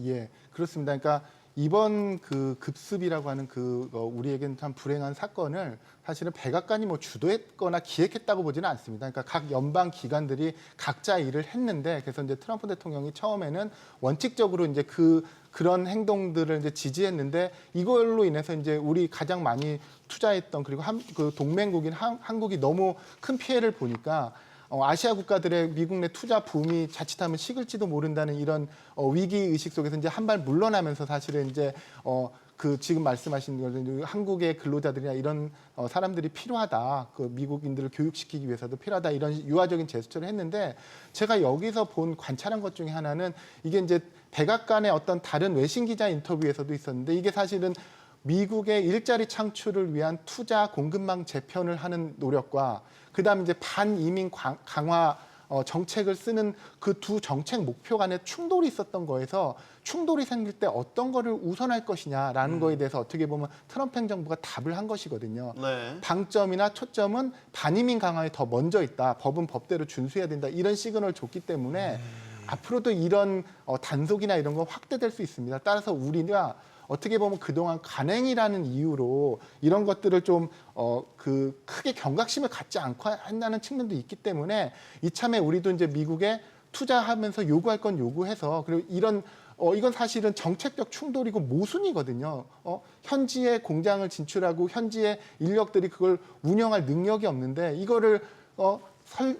예, 그렇습니다. 그러니까 이번 그 급습이라고 하는 우리에게는 참 불행한 사건을 사실은 백악관이 뭐 주도했거나 기획했다고 보지는 않습니다. 그러니까 각 연방 기관들이 각자 일을 했는데 그래서 이제 트럼프 대통령이 처음에는 원칙적으로 이제 그런 행동들을 이제 지지했는데 이걸로 인해서 이제 우리 가장 많이 투자했던 그리고 그 동맹국인 한국이 너무 큰 피해를 보니까 아시아 국가들의 미국 내 투자 붐이 자칫하면 식을지도 모른다는 이런 위기 의식 속에서 이제 한 발 물러나면서 사실은 이제 그 지금 말씀하신 것은 한국의 근로자들이나 이런 사람들이 필요하다. 그 미국인들을 교육시키기 위해서도 필요하다. 이런 유화적인 제스처를 했는데 제가 여기서 관찰한 것 중에 하나는 이게 이제 백악관의 어떤 다른 외신 기자 인터뷰에서도 있었는데 이게 사실은 미국의 일자리 창출을 위한 투자 공급망 재편을 하는 노력과 그다음에 이제 반이민 강화 정책을 쓰는 그 두 정책 목표 간에 충돌이 있었던 거에서 충돌이 생길 때 어떤 거를 우선할 것이냐라는 거에 대해서 어떻게 보면 트럼프 행정부가 답을 한 것이거든요. 네. 방점이나 초점은 반이민 강화에 더 먼저 있다. 법은 법대로 준수해야 된다. 이런 시그널을 줬기 때문에 앞으로도 이런 단속이나 이런 건 확대될 수 있습니다. 따라서 우리가 어떻게 보면 그동안 간행이라는 이유로 이런 것들을 좀 크게 경각심을 갖지 않고 한다는 측면도 있기 때문에 이참에 우리도 이제 미국에 투자하면서 요구할 건 요구해서, 그리고 이건 사실은 정책적 충돌이고 모순이거든요. 현지에 공장을 진출하고 현지의 인력들이 그걸 운영할 능력이 없는데 이거를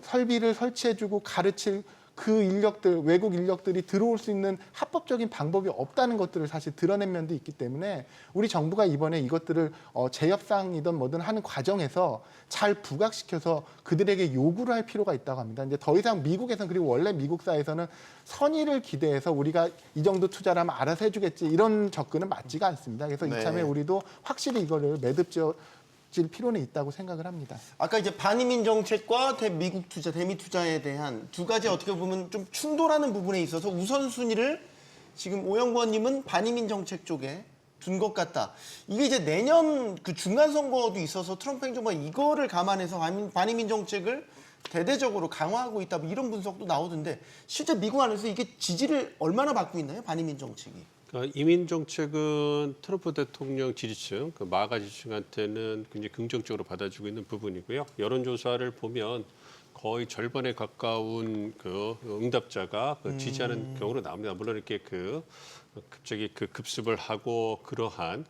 설비를 설치해주고 가르칠 그 인력들, 외국 인력들이 들어올 수 있는 합법적인 방법이 없다는 것들을 사실 드러낸 면도 있기 때문에 우리 정부가 이번에 이것들을 재협상이든 뭐든 하는 과정에서 잘 부각시켜서 그들에게 요구를 할 필요가 있다고 합니다. 이제 더 이상 미국에서는, 그리고 원래 미국 사회에서는 선의를 기대해서 우리가 이 정도 투자를 하면 알아서 해주겠지, 이런 접근은 맞지가 않습니다. 그래서 네. 이참에 우리도 확실히 이거를 매듭질 필요는 있다고 생각을 합니다. 아까 이제 반이민 정책과 대미국 투자, 대미 투자에 대한 두 가지 어떻게 보면 좀 충돌하는 부분에 있어서 우선순위를 지금 오영구 의원님은 반이민 정책 쪽에 둔 것 같다. 이게 이제 내년 그 중간 선거도 있어서 트럼프 행정부가 이거를 감안해서 반이민 정책을 대대적으로 강화하고 있다, 뭐 이런 분석도 나오던데 실제 미국 안에서 이게 지지를 얼마나 받고 있나요? 반이민 정책이? 그러니까 이민 정책은 트럼프 대통령 지지층, 그 마가 지지층한테는 굉장히 긍정적으로 받아주고 있는 부분이고요. 여론조사를 보면 거의 절반에 가까운 그 응답자가 그 지지하는 경우로 나옵니다. 물론 이렇게 갑자기 급습을 하고 그러한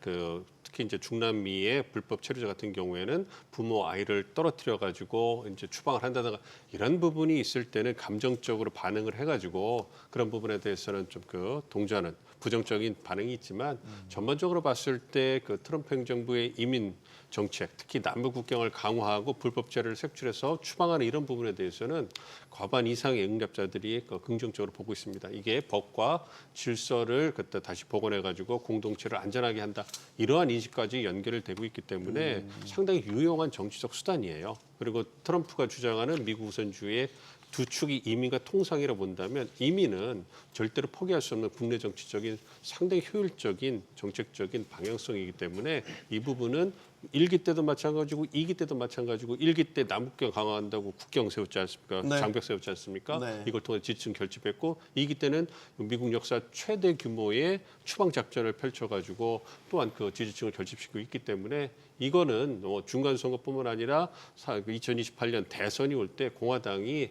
특히 이제 중남미의 불법 체류자 같은 경우에는 부모 아이를 떨어뜨려 가지고 이제 추방을 한다든가 이런 부분이 있을 때는 감정적으로 반응을 해가지고 그런 부분에 대해서는 좀 동조하는 부정적인 반응이 있지만 전반적으로 봤을 때 트럼프 행정부의 이민 정책, 특히 남북 국경을 강화하고 불법 체류를 색출해서 추방하는 이런 부분에 대해서는 과반 이상의 응답자들이 긍정적으로 보고 있습니다. 이게 법과 질서를 그때 다시 복원해가지고 공동체를 안전하게 한다, 이러한 인식까지 연결되고 있기 때문에 상당히 유용한 정치적 수단이에요. 그리고 트럼프가 주장하는 미국 우선주의의 두 축이 이민과 통상이라 본다면 이민은 절대로 포기할 수 없는 국내 정치적인 상당히 효율적인 정책적인 방향성이기 때문에 이 부분은 1기 때도 마찬가지고 2기 때도 마찬가지고 1기 때 남북경 강화한다고 국경 세웠지 않습니까? 네. 장벽 세웠지 않습니까? 네. 이걸 통해 지지층 결집했고 2기 때는 미국 역사 최대 규모의 추방 작전을 펼쳐가지고 또한 그 지지층을 결집시키고 있기 때문에 이거는 중간 선거뿐만 아니라 2028년 대선이 올 때 공화당이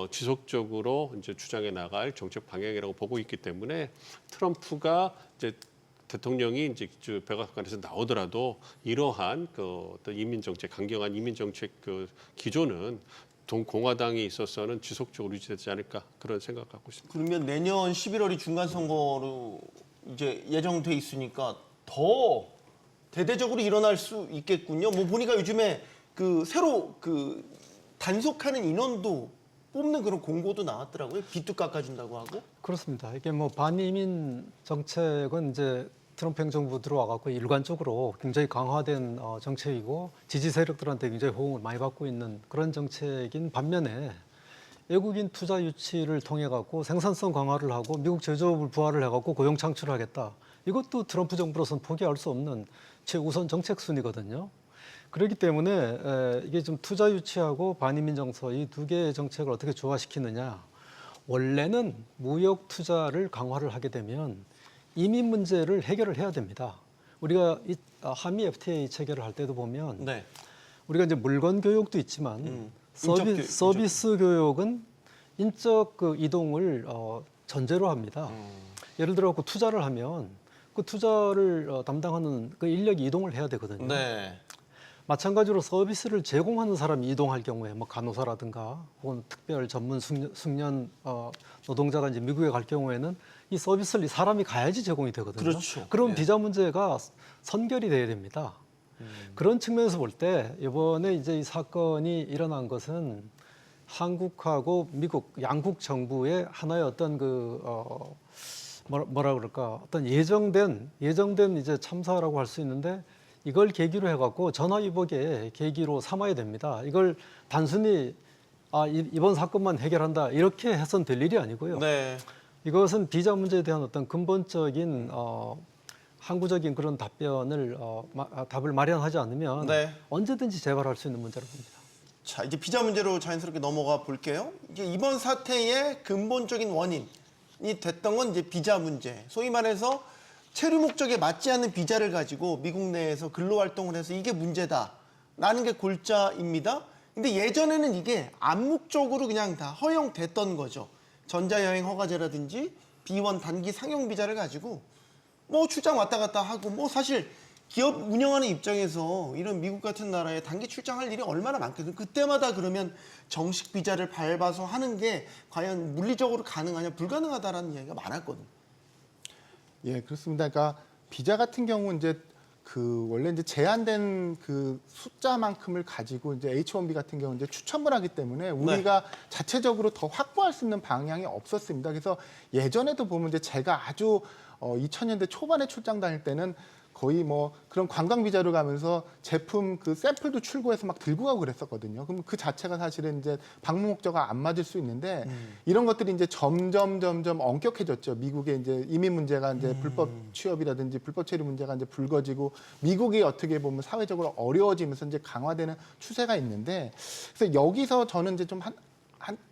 지속적으로 이제 주장해 나갈 정책 방향이라고 보고 있기 때문에 트럼프가 이제 대통령이 이제 백악관에서 나오더라도 이러한 어떤 이민 정책, 강경한 이민 정책 기조는 공화당에 있어서는 지속적으로 유지되지 않을까, 그런 생각 갖고 있습니다. 그러면 내년 11월이 중간 선거로 이제 예정돼 있으니까 더 대대적으로 일어날 수 있겠군요. 뭐 보니까 요즘에 새로 단속하는 인원도 뽑는 그런 공고도 나왔더라고요. 빚도 깎아준다고 하고. 그렇습니다. 이게 뭐 반이민 정책은 이제 트럼프 행정부 들어와 갖고 일관적으로 굉장히 강화된 정책이고 지지 세력들한테 굉장히 호응을 많이 받고 있는 그런 정책인 반면에 외국인 투자 유치를 통해 갖고 생산성 강화를 하고 미국 제조업을 부활을 해 갖고 고용 창출을 하겠다. 이것도 트럼프 정부로서는 포기할 수 없는 최우선 정책 순이거든요. 그렇기 때문에 이게 좀 투자 유치하고 반이민 정서 이 두 개의 정책을 어떻게 조화시키느냐. 원래는 무역 투자를 강화를 하게 되면 이민 문제를 해결을 해야 됩니다. 우리가 이 한미 FTA 체결을 할 때도 보면 네. 우리가 이제 물건 교육도 있지만 서비스 교육은 인적 이동을 전제로 합니다. 예를 들어 투자를 하면 그 투자를 담당하는 그 인력이 이동을 해야 되거든요. 네. 마찬가지로 서비스를 제공하는 사람이 이동할 경우에 뭐 간호사라든가 혹은 특별 전문 숙련 노동자가 이제 미국에 갈 경우에는 이 서비스를 이 사람이 가야지 제공이 되거든요. 그렇죠. 그럼 네. 비자 문제가 선결이 돼야 됩니다. 그런 측면에서 볼 때 이번에 이제 이 사건이 일어난 것은 한국하고 미국 양국 정부의 하나의 어떤 뭐라 그럴까 어떤 예정된 이제 참사라고 할 수 있는데 이걸 계기로 해갖고 전화위복의 계기로 삼아야 됩니다. 이걸 단순히 이번 사건만 해결한다 이렇게 해선 될 일이 아니고요. 네. 이것은 비자 문제에 대한 어떤 근본적인 항구적인 그런 답을 마련하지 않으면 네. 언제든지 재발할 수 있는 문제라고 봅니다. 자, 이제 비자 문제로 자연스럽게 넘어가 볼게요. 이제 이번 사태의 근본적인 원인이 됐던 건 이제 비자 문제. 소위 말해서 체류 목적에 맞지 않는 비자를 가지고 미국 내에서 근로 활동을 해서 이게 문제다라는 게 골자입니다. 근데 예전에는 이게 암묵적으로 그냥 다 허용됐던 거죠. 전자여행 허가제라든지 B1 단기 상용 비자를 가지고 뭐 출장 왔다 갔다 하고 뭐 사실 기업 운영하는 입장에서 이런 미국 같은 나라에 단기 출장할 일이 얼마나 많겠어요. 그때마다 그러면 정식 비자를 밟아서 하는 게 과연 물리적으로 가능하냐 불가능하다라는 이야기가 많았거든요. 예, 그렇습니다. 그러니까 비자 같은 경우 이제 원래 이제 제한된 그 숫자만큼을 가지고 이제 H1B 같은 경우 이제 추첨을 하기 때문에 우리가 자체적으로 더 확보할 수 있는 방향이 없었습니다. 그래서 예전에도 보면 이제 제가 아주 2000년대 초반에 출장 다닐 때는 거의 뭐 그런 관광 비자로 가면서 제품 그 샘플도 출고해서 막 들고 가고 그랬었거든요. 그럼 그 자체가 사실은 이제 방문 목적과 안 맞을 수 있는데 이런 것들이 이제 점점 엄격해졌죠. 미국의 이제 이민 문제가 이제 불법 취업이라든지 불법 체류 문제가 이제 불거지고 미국이 어떻게 보면 사회적으로 어려워지면서 이제 강화되는 추세가 있는데 그래서 여기서 저는 이제 좀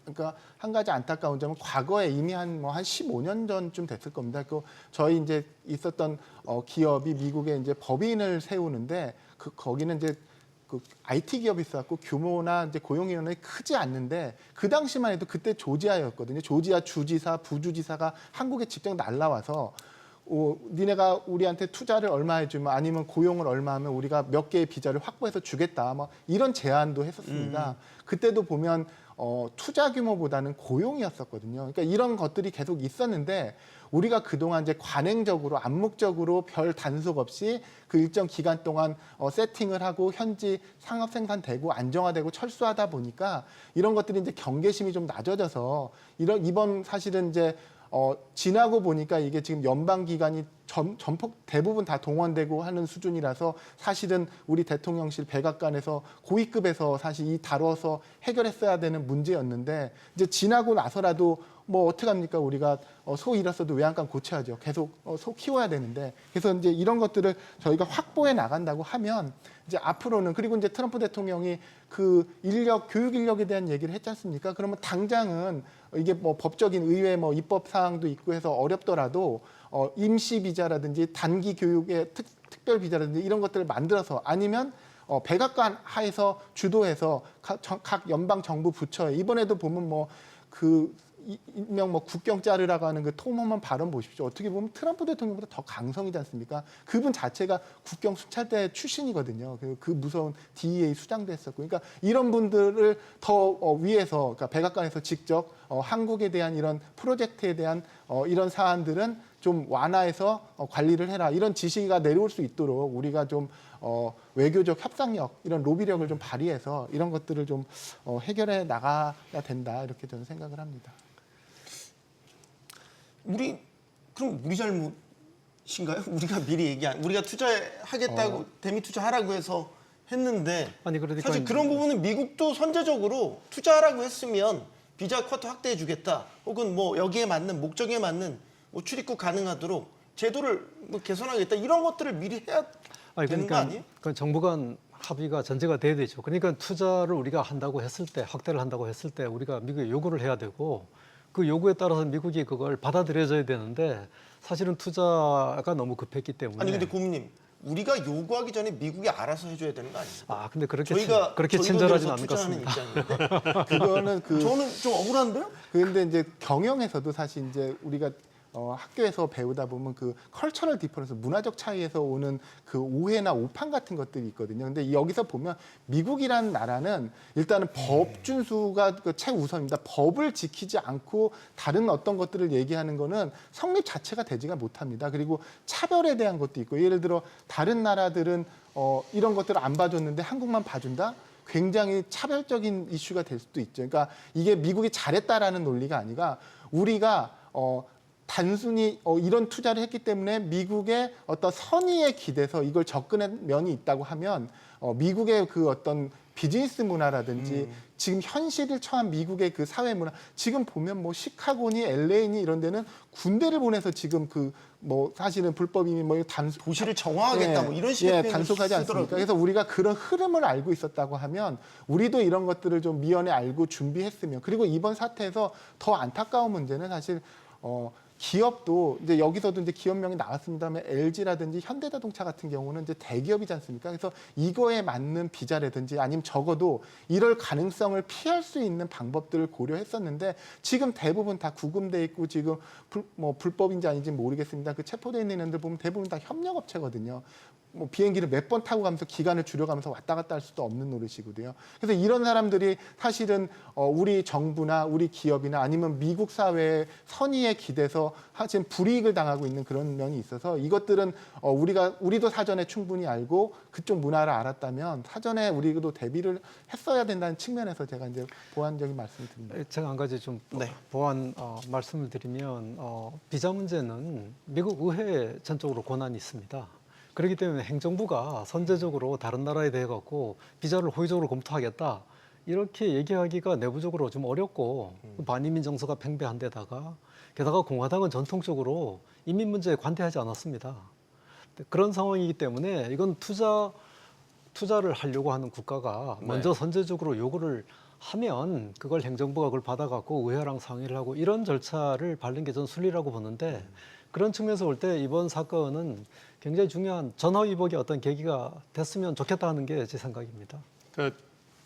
그러니까 한 가지 안타까운 점은 과거에 이미 한 15년 전쯤 됐을 겁니다. 저희 이제 있었던 기업이 미국에 이제 법인을 세우는데 거기는 이제 그 IT 기업이 있어갖고 규모나 이제 고용 인원이 크지 않는데 그 당시만 해도 그때 조지아였거든요. 조지아 주지사, 부주지사가 한국에 직접 날라와서 니네가 우리한테 투자를 얼마 해주면 아니면 고용을 얼마 하면 우리가 몇 개의 비자를 확보해서 주겠다. 뭐 이런 제안도 했었습니다. 그때도 보면 투자 규모보다는 고용이었었거든요. 그러니까 이런 것들이 계속 있었는데 우리가 그동안 이제 관행적으로 암묵적으로 별 단속 없이 그 일정 기간 동안 세팅을 하고 현지 상업 생산되고 안정화되고 철수하다 보니까 이런 것들이 이제 경계심이 좀 낮아져서 이번 사실은 이제 지나고 보니까 이게 지금 연방 기관이 전폭 대부분 다 동원되고 하는 수준이라서 사실은 우리 대통령실 백악관에서 고위급에서 사실 이 다뤄서 해결했어야 되는 문제였는데 이제 지나고 나서라도 뭐 어떡합니까? 우리가 소 잃었어도 외양간 고쳐야죠. 계속 소 키워야 되는데 그래서 이제 이런 것들을 저희가 확보해 나간다고 하면 이제 앞으로는 그리고 이제 트럼프 대통령이 그 교육 인력에 대한 얘기를 했지 않습니까? 그러면 당장은 이게 뭐 법적인 의회 뭐 입법 사항도 있고 해서 어렵더라도 임시 비자라든지 단기 교육의 특별 비자라든지 이런 것들을 만들어서 아니면 백악관 하에서 주도해서 각 연방 정부 부처에 이번에도 보면 일명 국경 자르라고 하는 그 톰 호만 발언 보십시오. 어떻게 보면 트럼프 대통령보다 더 강성이지 않습니까? 그분 자체가 국경 순찰대 출신이거든요. 그 무서운 DEA 수장도 했었고. 그러니까 이런 분들을 더 위에서 그러니까 백악관에서 직접 한국에 대한 이런 프로젝트에 대한 이런 사안들은 좀 완화해서 관리를 해라. 이런 지시가 내려올 수 있도록 우리가 좀 외교적 협상력, 이런 로비력을 좀 발휘해서 이런 것들을 좀 해결해 나가야 된다. 이렇게 저는 생각을 합니다. 그럼 우리 잘못인가요? 우리가 미리 우리가 투자하겠다고 대미 투자하라고 해서 했는데 아니 그러니까 사실 그런 부분은 미국도 선제적으로 투자하라고 했으면 비자 쿼터 확대해 주겠다. 혹은 뭐 여기에 맞는 목적에 맞는 뭐 출입국 가능하도록 제도를 개선하겠다. 이런 것들을 미리 해야 되는 거 아니에요? 그러니까 정부 간 합의가 전제가 돼야 되죠. 그러니까 투자를 우리가 한다고 했을 때, 확대를 한다고 했을 때 우리가 미국에 요구를 해야 되고 그 요구에 따라서 미국이 그걸 받아들여져야 되는데 사실은 투자가 너무 급했기 때문에. 아니 근데 고문님, 우리가 요구하기 전에 미국이 알아서 해줘야 되는 거 아닙니까? 근데 그렇게 친절하진 않을 것 같습니다. 그거는 저는 좀 억울한데요? 그런데 이제 경영에서도 사실 이제 우리가 학교에서 배우다 보면 그 컬처럴 디퍼런스, 문화적 차이에서 오는 그 오해나 오판 같은 것들이 있거든요. 근데 여기서 보면 미국이라는 나라는 일단은 법 준수가 그 최우선입니다. 법을 지키지 않고 다른 어떤 것들을 얘기하는 거는 성립 자체가 되지가 못합니다. 그리고 차별에 대한 것도 있고, 예를 들어 다른 나라들은 이런 것들을 안 봐줬는데 한국만 봐준다? 굉장히 차별적인 이슈가 될 수도 있죠. 그러니까 이게 미국이 잘했다라는 논리가 아니라 우리가 단순히 이런 투자를 했기 때문에 미국의 어떤 선의에 기대서 이걸 접근한 면이 있다고 하면 미국의 그 어떤 비즈니스 문화라든지 지금 현실을 처한 미국의 그 사회 문화, 지금 보면 뭐 시카고니 LA니 이런 데는 군대를 보내서 지금 그 뭐 사실은 불법 이민 뭐 도시를 정화하겠다 뭐 이런 식의 표현을 단속하지 않습니까? 쓰더라고요. 그래서 우리가 그런 흐름을 알고 있었다고 하면 우리도 이런 것들을 좀 미연에 알고 준비했으면, 그리고 이번 사태에서 더 안타까운 문제는 사실 기업도 이제 여기서도 이제 기업명이 나왔습니다만 LG라든지 현대자동차 같은 경우는 이제 대기업이지 않습니까? 그래서 이거에 맞는 비자라든지 아니면 적어도 이럴 가능성을 피할 수 있는 방법들을 고려했었는데 지금 대부분 다 구금돼 있고 지금 불법인지 아닌지 모르겠습니다. 그 체포돼 있는 애들 보면 대부분 다 협력업체거든요. 뭐 비행기를 몇 번 타고 가면서 기간을 줄여가면서 왔다 갔다 할 수도 없는 노릇이거든요. 그래서 이런 사람들이 사실은 우리 정부나 우리 기업이나 아니면 미국 사회의 선의에 기대서 지금 불이익을 당하고 있는 그런 면이 있어서 이것들은 우리도 사전에 충분히 알고 그쪽 문화를 알았다면 사전에 우리도 대비를 했어야 된다는 측면에서 제가 이제 보완적인 말씀을 드립니다. 제가 한 가지 좀 네. 보완 말씀을 드리면 비자 문제는 미국 의회에 전적으로 권한이 있습니다. 그렇기 때문에 행정부가 선제적으로 다른 나라에 대해 갖고 비자를 호의적으로 검토하겠다 이렇게 얘기하기가 내부적으로 좀 어렵고 반이민 정서가 팽배한 데다가 게다가 공화당은 전통적으로 이민 문제에 관대하지 않았습니다. 그런 상황이기 때문에 이건 투자를 하려고 하는 국가가 먼저 선제적으로 요구를 하면 그걸 행정부가 그걸 받아갖고 의회랑 상의를 하고 이런 절차를 밟는 게 전 순리라고 보는데 그런 측면에서 볼 때 이번 사건은 굉장히 중요한 전화위복의 어떤 계기가 됐으면 좋겠다 하는 게 제 생각입니다. 그러니까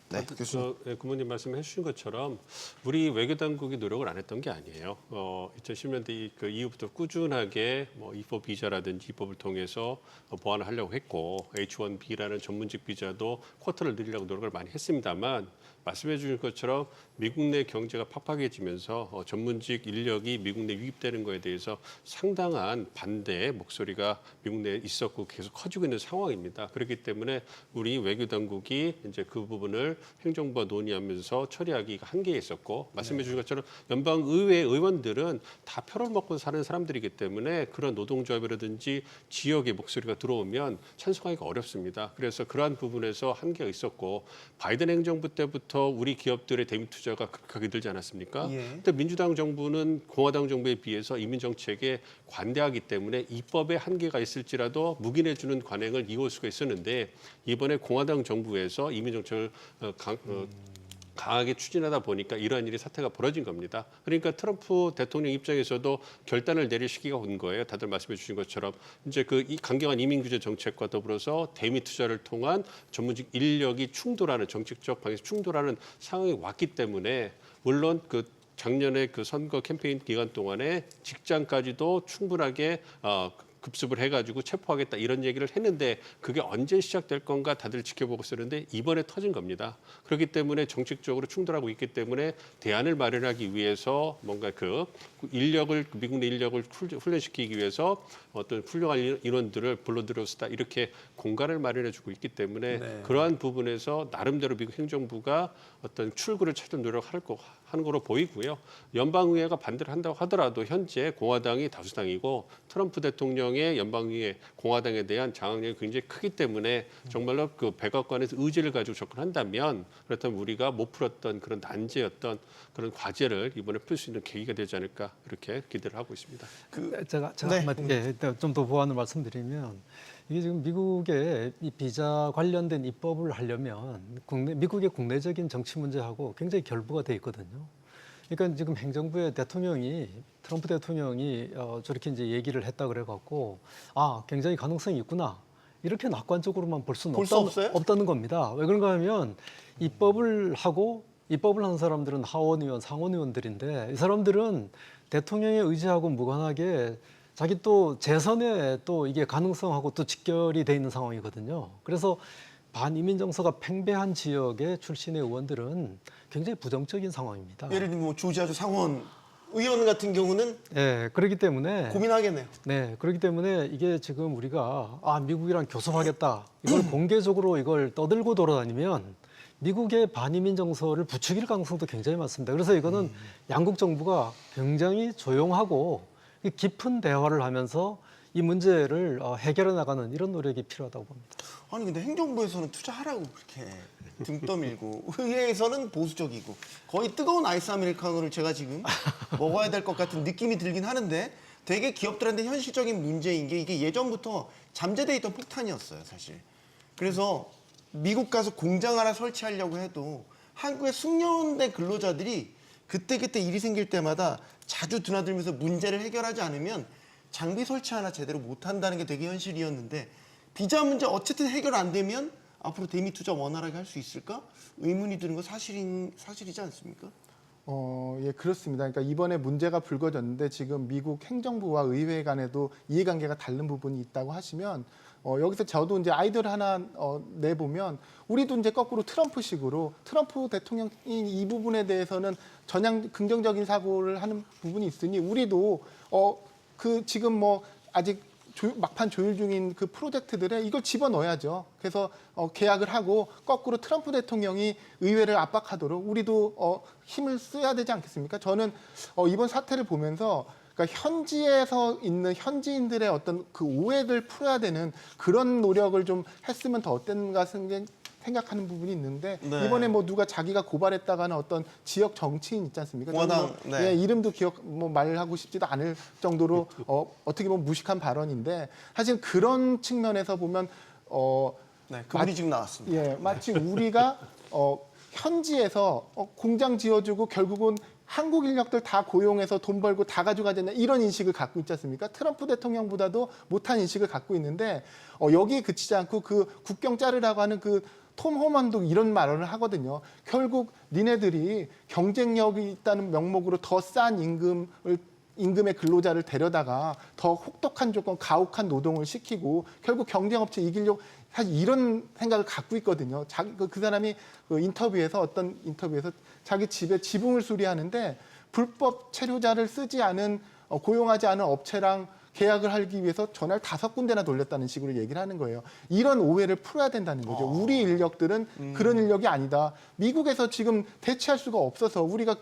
네, 부모님 말씀해 주신 것처럼 우리 외교당국이 노력을 안 했던 게 아니에요. 2010년대 그 이후부터 꾸준하게 뭐 입법 비자라든지 입법을 통해서 보완을 하려고 했고 H-1B라는 전문직 비자도 쿼터를 늘리려고 노력을 많이 했습니다만 말씀해 주신 것처럼 미국 내 경제가 팍팍해지면서 전문직 인력이 미국 내 유입되는 거에 대해서 상당한 반대의 목소리가 미국 내에 있었고 계속 커지고 있는 상황입니다. 그렇기 때문에 우리 외교당국이 이제 그 부분을 행정부와 논의하면서 처리하기가 한계에 있었고 말씀해 주신 것처럼 연방의회 의원들은 다 표를 먹고 사는 사람들이기 때문에 그런 노동조합이라든지 지역의 목소리가 들어오면 찬성하기가 어렵습니다. 그래서 그러한 부분에서 한계가 있었고 바이든 행정부 때부터 우리 기업들의 대미 투자가 급하게 늘지 않았습니까? 근데 민주당 정부는 공화당 정부에 비해서 이민 정책에 관대하기 때문에 입법에 한계가 있을지라도 묵인해주는 관행을 이어올 수가 있었는데 이번에 공화당 정부에서 이민 정책을 강하게 추진하다 보니까 이러한 일이 사태가 벌어진 겁니다. 그러니까 트럼프 대통령 입장에서도 결단을 내릴 시기가 온 거예요. 다들 말씀해 주신 것처럼 이제 이 강경한 이민 규제 정책과 더불어서 대미 투자를 통한 전문직 인력이 충돌하는 정책적 방에서 충돌하는 상황이 왔기 때문에 물론 그 작년에 그 선거 캠페인 기간 동안에 직장까지도 충분하게 급습을 해가지고 체포하겠다 이런 얘기를 했는데 그게 언제 시작될 건가 다들 지켜보고 있었는데 이번에 터진 겁니다. 그렇기 때문에 정책적으로 충돌하고 있기 때문에 대안을 마련하기 위해서 뭔가 그 인력을 미국 내 인력을 훈련시키기 위해서 어떤 훌륭한 인원들을 불러들였다 이렇게 공간을 마련해주고 있기 때문에 그러한 부분에서 나름대로 미국 행정부가 어떤 출구를 찾는 노력을 하는 거로 보이고요. 연방의회가 반대를 한다고 하더라도 현재 공화당이 다수당이고 트럼프 대통령의 연방의회 공화당에 대한 장악력이 굉장히 크기 때문에 정말로 그 백악관에서 의지를 가지고 접근한다면 그렇다면 우리가 못 풀었던 그런 난제였던 그런 과제를 이번에 풀 수 있는 계기가 되지 않을까 이렇게 기대를 하고 있습니다. 제가 한마디 좀 더 보완을 말씀드리면 이게 지금 미국의 이 비자 관련된 입법을 하려면 미국의 국내적인 정치 문제하고 굉장히 결부가 돼 있거든요. 그러니까 지금 행정부의 트럼프 대통령이 저렇게 이제 얘기를 했다 그래갖고 굉장히 가능성이 있구나 이렇게 낙관적으로만 볼 수는 없다는 겁니다. 왜 그런가 하면 입법을 하는 사람들은 하원 의원, 상원 의원들인데 이 사람들은 대통령의 의지하고 무관하게 자기 또 재선에 또 이게 가능성하고 또 직결이 돼 있는 상황이거든요. 그래서 반이민 정서가 팽배한 지역의 출신의 의원들은 굉장히 부정적인 상황입니다. 예를 들면 뭐 조지아주 상원 의원 같은 경우는 그렇기 때문에 고민하겠네요. 그렇기 때문에 이게 지금 우리가 미국이랑 교섭하겠다 이걸 공개적으로 이걸 떠들고 돌아다니면 미국의 반이민 정서를 부추길 가능성도 굉장히 많습니다. 그래서 이거는 양국 정부가 굉장히 조용하고 깊은 대화를 하면서 이 문제를 해결해 나가는 이런 노력이 필요하다고 봅니다. 아니 근데 행정부에서는 투자하라고 그렇게 등 떠밀고 의회에서는 보수적이고 거의 뜨거운 아이스 아메리카노를 제가 지금 먹어야 될 것 같은 느낌이 들긴 하는데 되게 기업들한테 현실적인 문제인 게 이게 예전부터 잠재돼 있던 폭탄이었어요, 사실. 그래서 미국 가서 공장 하나 설치하려고 해도 한국의 숙련된 근로자들이 그때그때 일이 생길 때마다 자주 드나들면서 문제를 해결하지 않으면 장비 설치 하나 제대로 못한다는 게 되게 현실이었는데 비자 문제 어쨌든 해결 안 되면 앞으로 대미 투자 원활하게 할 수 있을까? 의문이 드는 거 사실이지 않습니까? 예, 그렇습니다. 그러니까 이번에 문제가 불거졌는데 지금 미국 행정부와 의회 간에도 이해관계가 다른 부분이 있다고 하시면 여기서 저도 이제 아이디어를 하나 내보면 우리도 이제 거꾸로 트럼프식으로 트럼프 대통령이 이 부분에 대해서는 전향 긍정적인 사고를 하는 부분이 있으니 우리도 그 지금 뭐 아직 막판 조율 중인 그 프로젝트들에 이걸 집어넣어야죠. 그래서 계약을 하고 거꾸로 트럼프 대통령이 의회를 압박하도록 우리도 힘을 써야 되지 않겠습니까? 저는 이번 사태를 보면서 그러니까 현지에서 있는 현지인들의 어떤 그 오해를 풀어야 되는 그런 노력을 좀 했으면 더 어땠는가 생각하는 부분이 있는데 네. 이번에 뭐 누가 자기가 고발했다가는 어떤 지역 정치인 있지 않습니까? 공화당, 뭐, 네. 예, 이름도 말하고 싶지도 않을 정도로 어떻게 보면 무식한 발언인데 사실 그런 측면에서 보면 네, 그분이 지금 나왔습니다. 예, 마치 우리가 현지에서 공장 지어주고 결국은 한국 인력들 다 고용해서 돈 벌고 다 가져가잖냐 이런 인식을 갖고 있지 않습니까? 트럼프 대통령보다도 못한 인식을 갖고 있는데 여기에 그치지 않고 그 국경 자르라고 하는 그 톰 호만도 이런 말을 하거든요. 결국 니네들이 경쟁력이 있다는 명목으로 더 싼 임금의 근로자를 데려다가 더 혹독한 조건, 가혹한 노동을 시키고 결국 경쟁업체 이기려고 사실 이런 생각을 갖고 있거든요. 그 사람이 어떤 인터뷰에서 자기 집에 지붕을 수리하는데 불법 체류자를 쓰지 않은 고용하지 않은 업체랑 계약을 하기 위해서 전화를 5군데나 돌렸다는 식으로 얘기를 하는 거예요. 이런 오해를 풀어야 된다는 거죠. 우리 인력들은 그런 인력이 아니다. 미국에서 지금 대체할 수가 없어서 우리가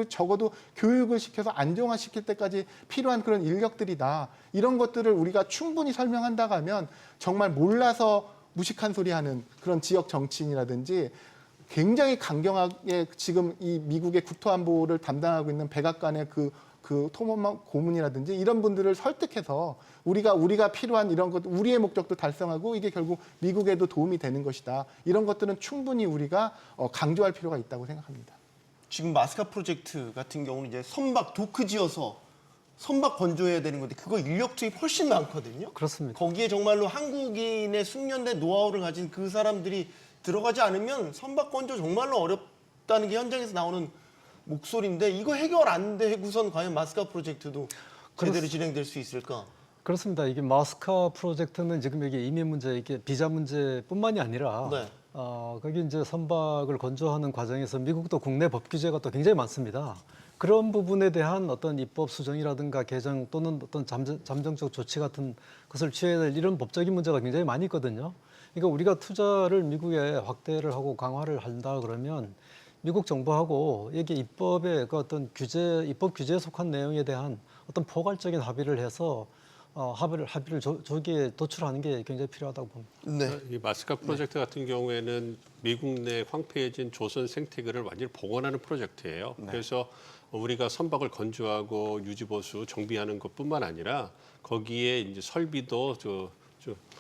적어도 교육을 시켜서 안정화시킬 때까지 필요한 그런 인력들이다. 이런 것들을 우리가 충분히 설명한다고 하면 정말 몰라서 무식한 소리 하는 그런 지역 정치인이라든지 굉장히 강경하게 지금 이 미국의 국토안보를 담당하고 있는 백악관의 그 토머만 고문이라든지 이런 분들을 설득해서 우리가 필요한 이런 것, 우리의 목적도 달성하고 이게 결국 미국에도 도움이 되는 것이다. 이런 것들은 충분히 우리가 강조할 필요가 있다고 생각합니다. 지금 마스카 프로젝트 같은 경우는 이제 선박 도크 지어서 선박 건조해야 되는 건데 그거 인력 투입 훨씬 많거든요. 그렇습니다. 거기에 정말로 한국인의 숙련된 노하우를 가진 그 사람들이 들어가지 않으면 선박 건조 정말로 어렵다는 게 현장에서 나오는 목소리인데 이거 해결 안 되고선 과연 마스카 프로젝트도 제대로 진행될 수 있을까? 그렇습니다. 이게 마스카 프로젝트는 지금 이게 이민 문제, 이게 비자 문제뿐만이 아니라 네. 거기 이제 선박을 건조하는 과정에서 미국도 국내 법 규제가 또 굉장히 많습니다. 그런 부분에 대한 어떤 입법 수정이라든가 개정 또는 어떤 잠정적 조치 같은 것을 취해야 될 이런 법적인 문제가 굉장히 많이 있거든요. 그러니까 우리가 투자를 미국에 확대를 하고 강화를 한다 그러면 미국 정부하고 이게 입법의 그 어떤 입법 규제에 속한 내용에 대한 어떤 포괄적인 합의를 해서 합의를 조기에 도출하는 게 굉장히 필요하다고 봅니다. 네. 이 마스카 프로젝트 같은 경우에는 미국 내 황폐해진 조선 생태계를 완전히 복원하는 프로젝트예요. 그래서 우리가 선박을 건조하고 유지보수 정비하는 것뿐만 아니라 거기에 이제 설비도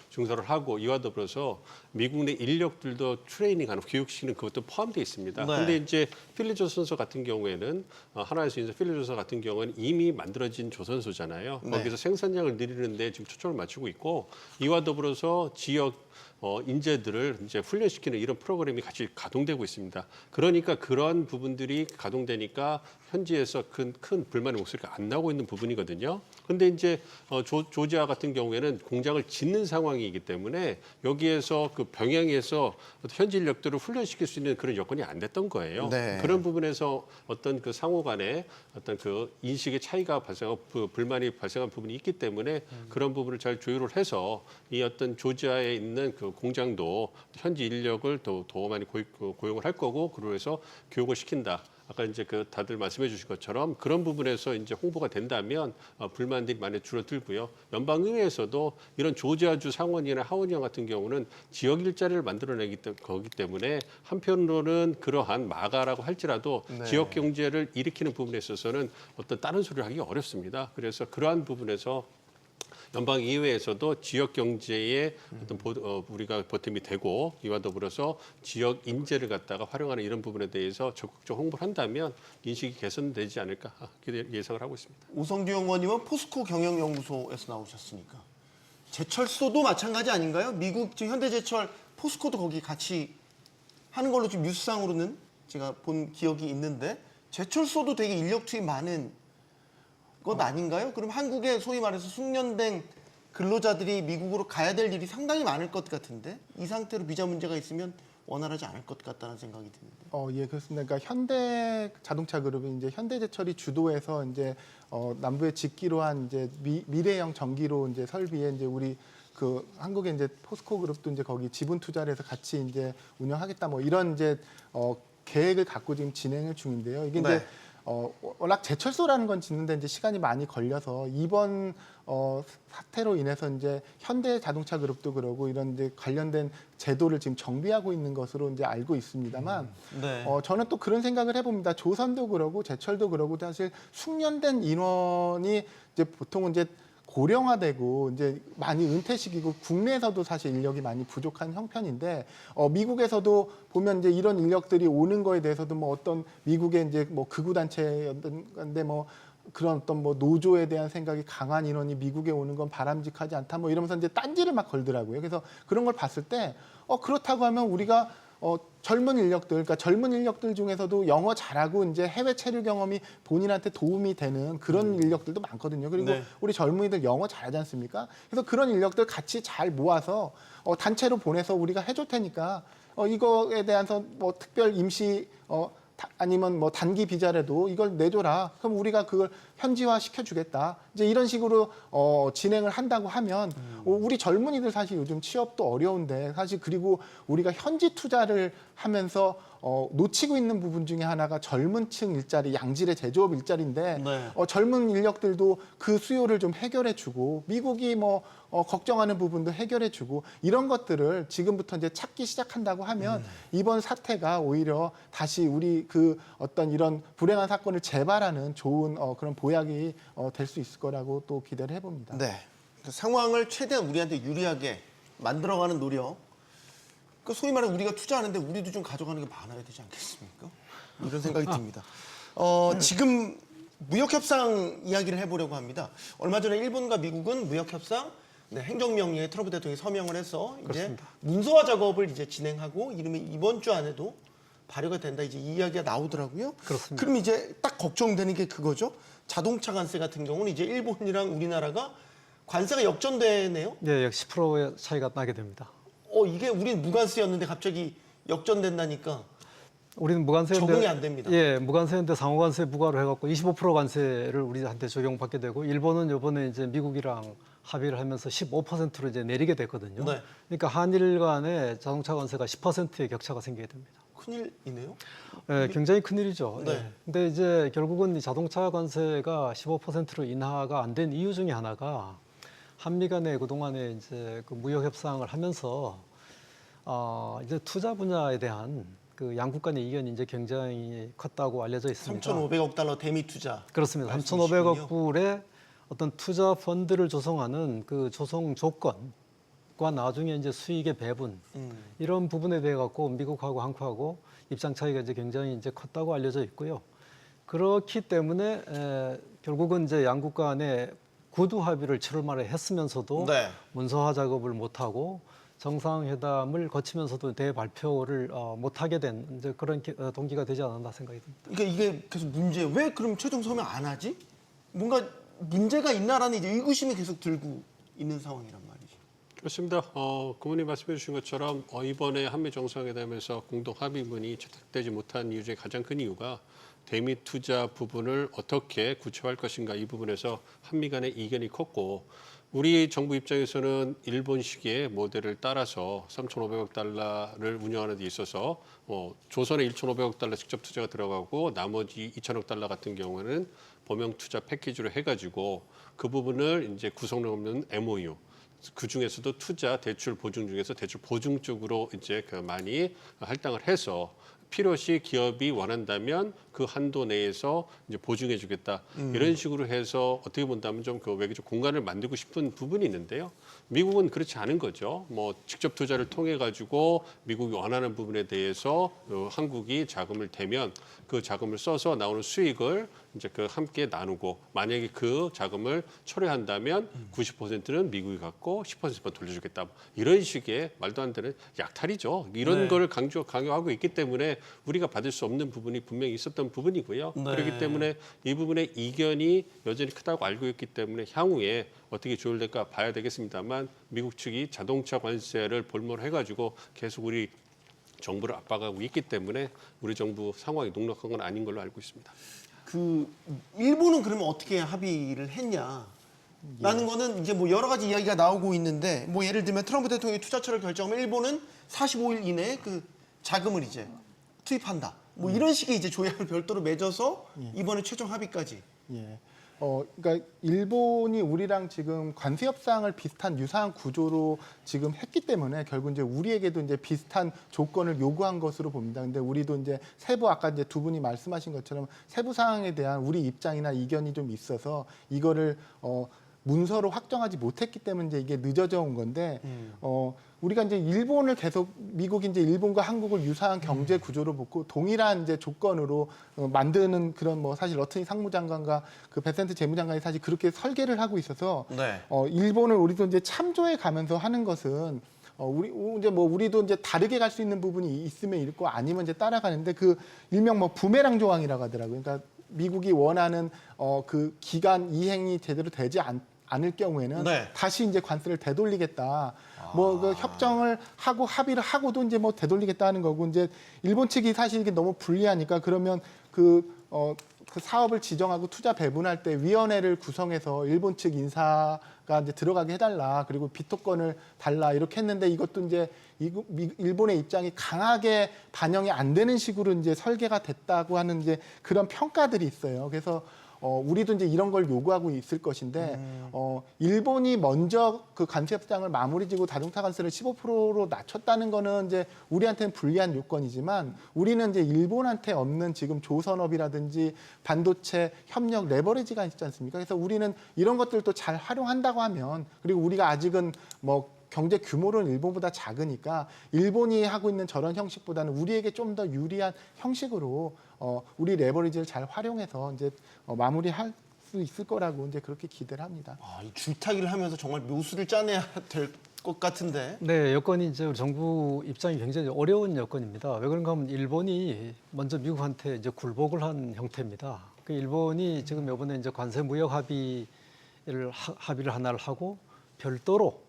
증설을 하고 이와 더불어서 미국 내 인력들도 트레이닝하는 교육시키는 그것도 포함되어 있습니다. 그런데 이제 필리 조선소 같은 경우에는 하나에서 이제 필리 조선소 같은 경우는 이미 만들어진 조선소잖아요. 거기서 생산량을 늘리는데 지금 초점을 맞추고 있고 이와 더불어서 지역 인재들을 이제 훈련시키는 이런 프로그램이 같이 가동되고 있습니다. 그러니까 그러한 부분들이 가동되니까 현지에서 큰 불만의 목소리가 안 나오고 있는 부분이거든요. 그런데 이제 조지아 같은 경우에는 공장을 짓는 상황이기 때문에 여기에서 그 병행해서 현지 인력들을 훈련시킬 수 있는 그런 여건이 안 됐던 거예요. 네. 그런 부분에서 어떤 그 상호 간에 어떤 그 인식의 차이가 발생하고 불만이 발생한 부분이 있기 때문에 그런 부분을 잘 조율을 해서 이 어떤 조지아에 있는 그 공장도 현지 인력을 더 많이 고용을 할 거고 그러고 해서 교육을 시킨다. 아까 이제 그 다들 말씀해 주신 것처럼 그런 부분에서 이제 홍보가 된다면 불만들이 많이 줄어들고요. 연방의회에서도 이런 조지아주 상원이나 하원의원 같은 경우는 지역 일자리를 만들어내기 거기 때문에 한편으로는 그러한 마가라고 할지라도 네. 지역 경제를 일으키는 부분에 있어서는 어떤 다른 소리를 하기 어렵습니다. 그래서 그러한 부분에서 연방의회에서도 지역 경제에 어떤 우리가 보탬이 되고 이와 더불어서 지역 인재를 갖다가 활용하는 이런 부분에 대해서 적극적 홍보를 한다면 인식이 개선되지 않을까 예상을 하고 있습니다. 우성규 의원님은 포스코 경영연구소에서 나오셨으니까 제철소도 마찬가지 아닌가요? 미국 지금 현대제철 포스코도 거기 같이 하는 걸로 지금 뉴스상으로는 제가 본 기억이 있는데 제철소도 되게 인력 투입 많은 것 아닌가요? 그럼 한국에 소위 말해서 숙련된 근로자들이 미국으로 가야 될 일이 상당히 많을 것 같은데 이 상태로 비자 문제가 있으면 원활하지 않을 것 같다는 생각이 드는데. 예, 그렇습니다. 그러니까 현대 자동차 그룹이 이제 현대제철이 주도해서 이제 남부에 짓기로 한 이제 미래형 전기로 이제 설비에 이제 우리 그 한국의 이제 포스코 그룹도 이제 거기 지분 투자를 해서 같이 이제 운영하겠다 뭐 이런 이제 계획을 갖고 지금 진행을 중인데요. 이게 네. 이제 워낙 제철소라는 건 짓는데 이제 시간이 많이 걸려서 이번 사태로 인해서 이제 현대 자동차 그룹도 그러고 이런 이제 관련된 제도를 지금 정비하고 있는 것으로 이제 알고 있습니다만 네. 저는 또 그런 생각을 해봅니다. 조선도 그러고 제철도 그러고 사실 숙련된 인원이 이제 보통은 이제 고령화되고 이제 많이 은퇴식이고 국내에서도 사실 인력이 많이 부족한 형편인데 미국에서도 보면 이제 이런 인력들이 오는 거에 대해서도 뭐 어떤 미국의 이제 뭐 극우 단체였던 건데 뭐 그런 어떤 뭐 노조에 대한 생각이 강한 인원이 미국에 오는 건 바람직하지 않다 뭐 이러면서 이제 딴지를 막 걸더라고요. 그래서 그런 걸 봤을 때 그렇다고 하면 우리가 젊은 인력들, 그러니까 젊은 인력들 중에서도 영어 잘하고 이제 해외 체류 경험이 본인한테 도움이 되는 그런 인력들도 많거든요. 그리고 네. 우리 젊은이들 영어 잘하지 않습니까? 그래서 그런 인력들 같이 잘 모아서 단체로 보내서 우리가 해줄 테니까 이거에 대해서 뭐 특별 임시 아니면 뭐 단기 비자라도 이걸 내줘라. 그럼 우리가 그걸 현지화 시켜주겠다. 이제 이런 식으로 진행을 한다고 하면 우리 젊은이들 사실 요즘 취업도 어려운데 사실 그리고 우리가 현지 투자를 하면서 놓치고 있는 부분 중에 하나가 젊은 층 일자리, 양질의 제조업 일자리인데 네. 젊은 인력들도 그 수요를 좀 해결해주고 미국이 뭐 걱정하는 부분도 해결해주고 이런 것들을 지금부터 이제 찾기 시작한다고 하면 이번 사태가 오히려 다시 우리 그 어떤 이런 불행한 사건을 재발하는 좋은 그런 보약이 될 수 있을 거라고 또 기대를 해봅니다. 네. 그 상황을 최대한 우리한테 유리하게 만들어가는 노력. 그 소위 말해 우리가 투자하는데 우리도 좀 가져가는 게 많아야 되지 않겠습니까? 이런 생각이 듭니다. 지금 무역협상 이야기를 해보려고 합니다. 얼마 전에 일본과 미국은 무역협상 행정명령에 트럼프 대통령이 서명을 해서 이제 그렇습니다. 문서화 작업을 이제 진행하고 이러면 이번 주 안에도 발효가 된다 이제 이 이야기가 나오더라고요. 그렇습니다. 그럼 이제 딱 걱정되는 게 그거죠. 자동차 관세 같은 경우는 이제 일본이랑 우리나라가 관세가 역전되네요. 예, 약 10%의 차이가 나게 됩니다. 이게 우린 무관세였는데 갑자기 역전된다니까 우리는 무관세인데 적응이 안 됩니다. 예, 무관세인데 상호관세 부과를 해갖고 25% 관세를 우리한테 적용받게 되고 일본은 이번에 이제 미국이랑 합의를 하면서 15%로 이제 내리게 됐거든요. 네. 그러니까 한일 간의 자동차 관세가 10%의 격차가 생기게 됩니다. 큰일이네요. 예, 굉장히 큰 일이죠. 네. 예. 근데 이제 결국은 이 자동차 관세가 15%로 인하가 안 된 이유 중에 하나가 한미 간에 그동안에 이제 그 무역 협상을 하면서 이제 투자 분야에 대한 그 양국 간의 이견이 이제 굉장히 컸다고 알려져 있습니다. 3,500억 달러 대미 투자. 그렇습니다. 말씀이시군요. 3,500억 불의 어떤 투자 펀드를 조성하는 그 조성 조건과 나중에 이제 수익의 배분 이런 부분에 대해 갖고 미국하고 한국하고 입장 차이가 이제 굉장히 이제 컸다고 알려져 있고요. 그렇기 때문에 결국은 이제 양국 간에 구두 합의를 7월 말에 했으면서도 네. 문서화 작업을 못 하고 정상회담을 거치면서도 대발표를 못 하게 된 이제 그런 동기가 되지 않았나 생각이 듭니다. 그러니까 이게 계속 문제. 왜 그럼 최종 서명 안 하지? 뭔가 문제가 있나라는 이제 의구심이 계속 들고 있는 상황이란 말이죠. 그렇습니다. 고문이 말씀해 주신 것처럼 이번에 한미 정상회담에서 공동 합의문이 채택되지 못한 이유 중에 가장 큰 이유가 대미 투자 부분을 어떻게 구체화할 것인가 이 부분에서 한미 간의 이견이 컸고 우리 정부 입장에서는 일본식의 모델을 따라서 3,500억 달러를 운영하는 데 있어서 조선에 1,500억 달러 직접 투자가 들어가고 나머지 2,000억 달러 같은 경우에는 범용 투자 패키지로 해가지고 그 부분을 이제 구성력 없는 MOU 그 중에서도 투자 대출 보증 중에서 대출 보증 쪽으로 이제 그 많이 할당을 해서 필요시 기업이 원한다면 그 한도 내에서 이제 보증해주겠다 이런 식으로 해서 어떻게 본다면 좀 그 외교적 공간을 만들고 싶은 부분이 있는데요. 미국은 그렇지 않은 거죠. 뭐 직접 투자를 통해 가지고 미국이 원하는 부분에 대해서 한국이 자금을 대면 그 자금을 써서 나오는 수익을 이제 그 함께 나누고 만약에 그 자금을 철회한다면 90%는 미국이 갖고 10%만 돌려주겠다. 이런 식의 말도 안 되는 약탈이죠. 이런 걸 강요하고 있기 때문에 우리가 받을 수 없는 부분이 분명히 있었던 부분이고요. 네. 그렇기 때문에 이 부분에 이견이 여전히 크다고 알고 있기 때문에 향후에 어떻게 조율될까 봐야 되겠습니다만 미국 측이 자동차 관세를 볼모해가지고 계속 우리 정부를 압박하고 있기 때문에 우리 정부 상황이 녹록한 건 아닌 걸로 알고 있습니다. 그 일본은 그러면 어떻게 합의를 했냐? 라는 거는 이제 뭐 여러 가지 이야기가 나오고 있는데 뭐 예를 들면 트럼프 대통령이 투자처를 결정하면 일본은 45일 이내에 그 자금을 이제 투입한다. 뭐 이런 식의 이제 조약을 별도로 맺어서 이번에 최종 합의까지. 예. 그러니까 일본이 우리랑 지금 관세 협상을 비슷한 유사한 구조로 지금 했기 때문에 결국 이제 우리에게도 이제 비슷한 조건을 요구한 것으로 봅니다. 근데 우리도 이제 세부 아까 이제 두 분이 말씀하신 것처럼 세부 사항에 대한 우리 입장이나 이견이 좀 있어서 이거를 문서로 확정하지 못했기 때문에 이제 이게 늦어져 온 건데 우리가 이제 일본을 계속 미국이 이제 일본과 한국을 유사한 경제 구조로 보고 동일한 이제 조건으로 만드는 그런 뭐 사실 러트니 상무장관과 그 베센트 재무장관이 사실 그렇게 설계를 하고 있어서 네. 일본을 우리도 이제 참조해 가면서 하는 것은 우리도 이제 다르게 갈 수 있는 부분이 있으면 있고 아니면 이제 따라가는데 그 일명 뭐 부메랑 조항이라고 하더라고요. 그러니까 미국이 원하는 그 기간 이행이 제대로 되지 않을 경우에는 네. 다시 이제 관세를 되돌리겠다. 뭐 그 협정을 하고 합의를 하고도 이제 뭐 되돌리겠다 하는 거고 이제 일본 측이 사실 이게 너무 불리하니까 그러면 그 사업을 지정하고 투자 배분할 때 위원회를 구성해서 일본 측 인사가 이제 들어가게 해달라. 그리고 비토권을 달라. 이렇게 했는데 이것도 이제 일본의 입장이 강하게 반영이 안 되는 식으로 이제 설계가 됐다고 하는 이제 그런 평가들이 있어요. 그래서 우리도 이제 이런 걸 요구하고 있을 것인데 일본이 먼저 그 관세 협상을 마무리지고 자동차 관세를 15%로 낮췄다는 거는 이제 우리한테는 불리한 요건이지만 우리는 이제 일본한테 없는 지금 조선업이라든지 반도체 협력 레버리지가 있지 않습니까? 그래서 우리는 이런 것들도 잘 활용한다고 하면 그리고 우리가 아직은 뭐 경제 규모로는 일본보다 작으니까 일본이 하고 있는 저런 형식보다는 우리에게 좀 더 유리한 형식으로 우리 레버리지를 잘 활용해서 이제 마무리할 수 있을 거라고 이제 그렇게 기대를 합니다. 이 줄타기를 하면서 정말 묘수를 짜내야 될 것 같은데. 네, 여건이 이제 우리 정부 입장이 굉장히 어려운 여건입니다. 왜 그런가 하면 일본이 먼저 미국한테 이제 굴복을 한 형태입니다. 그 일본이 지금 이번에 이제 관세 무역 합의를 하나를 하고 별도로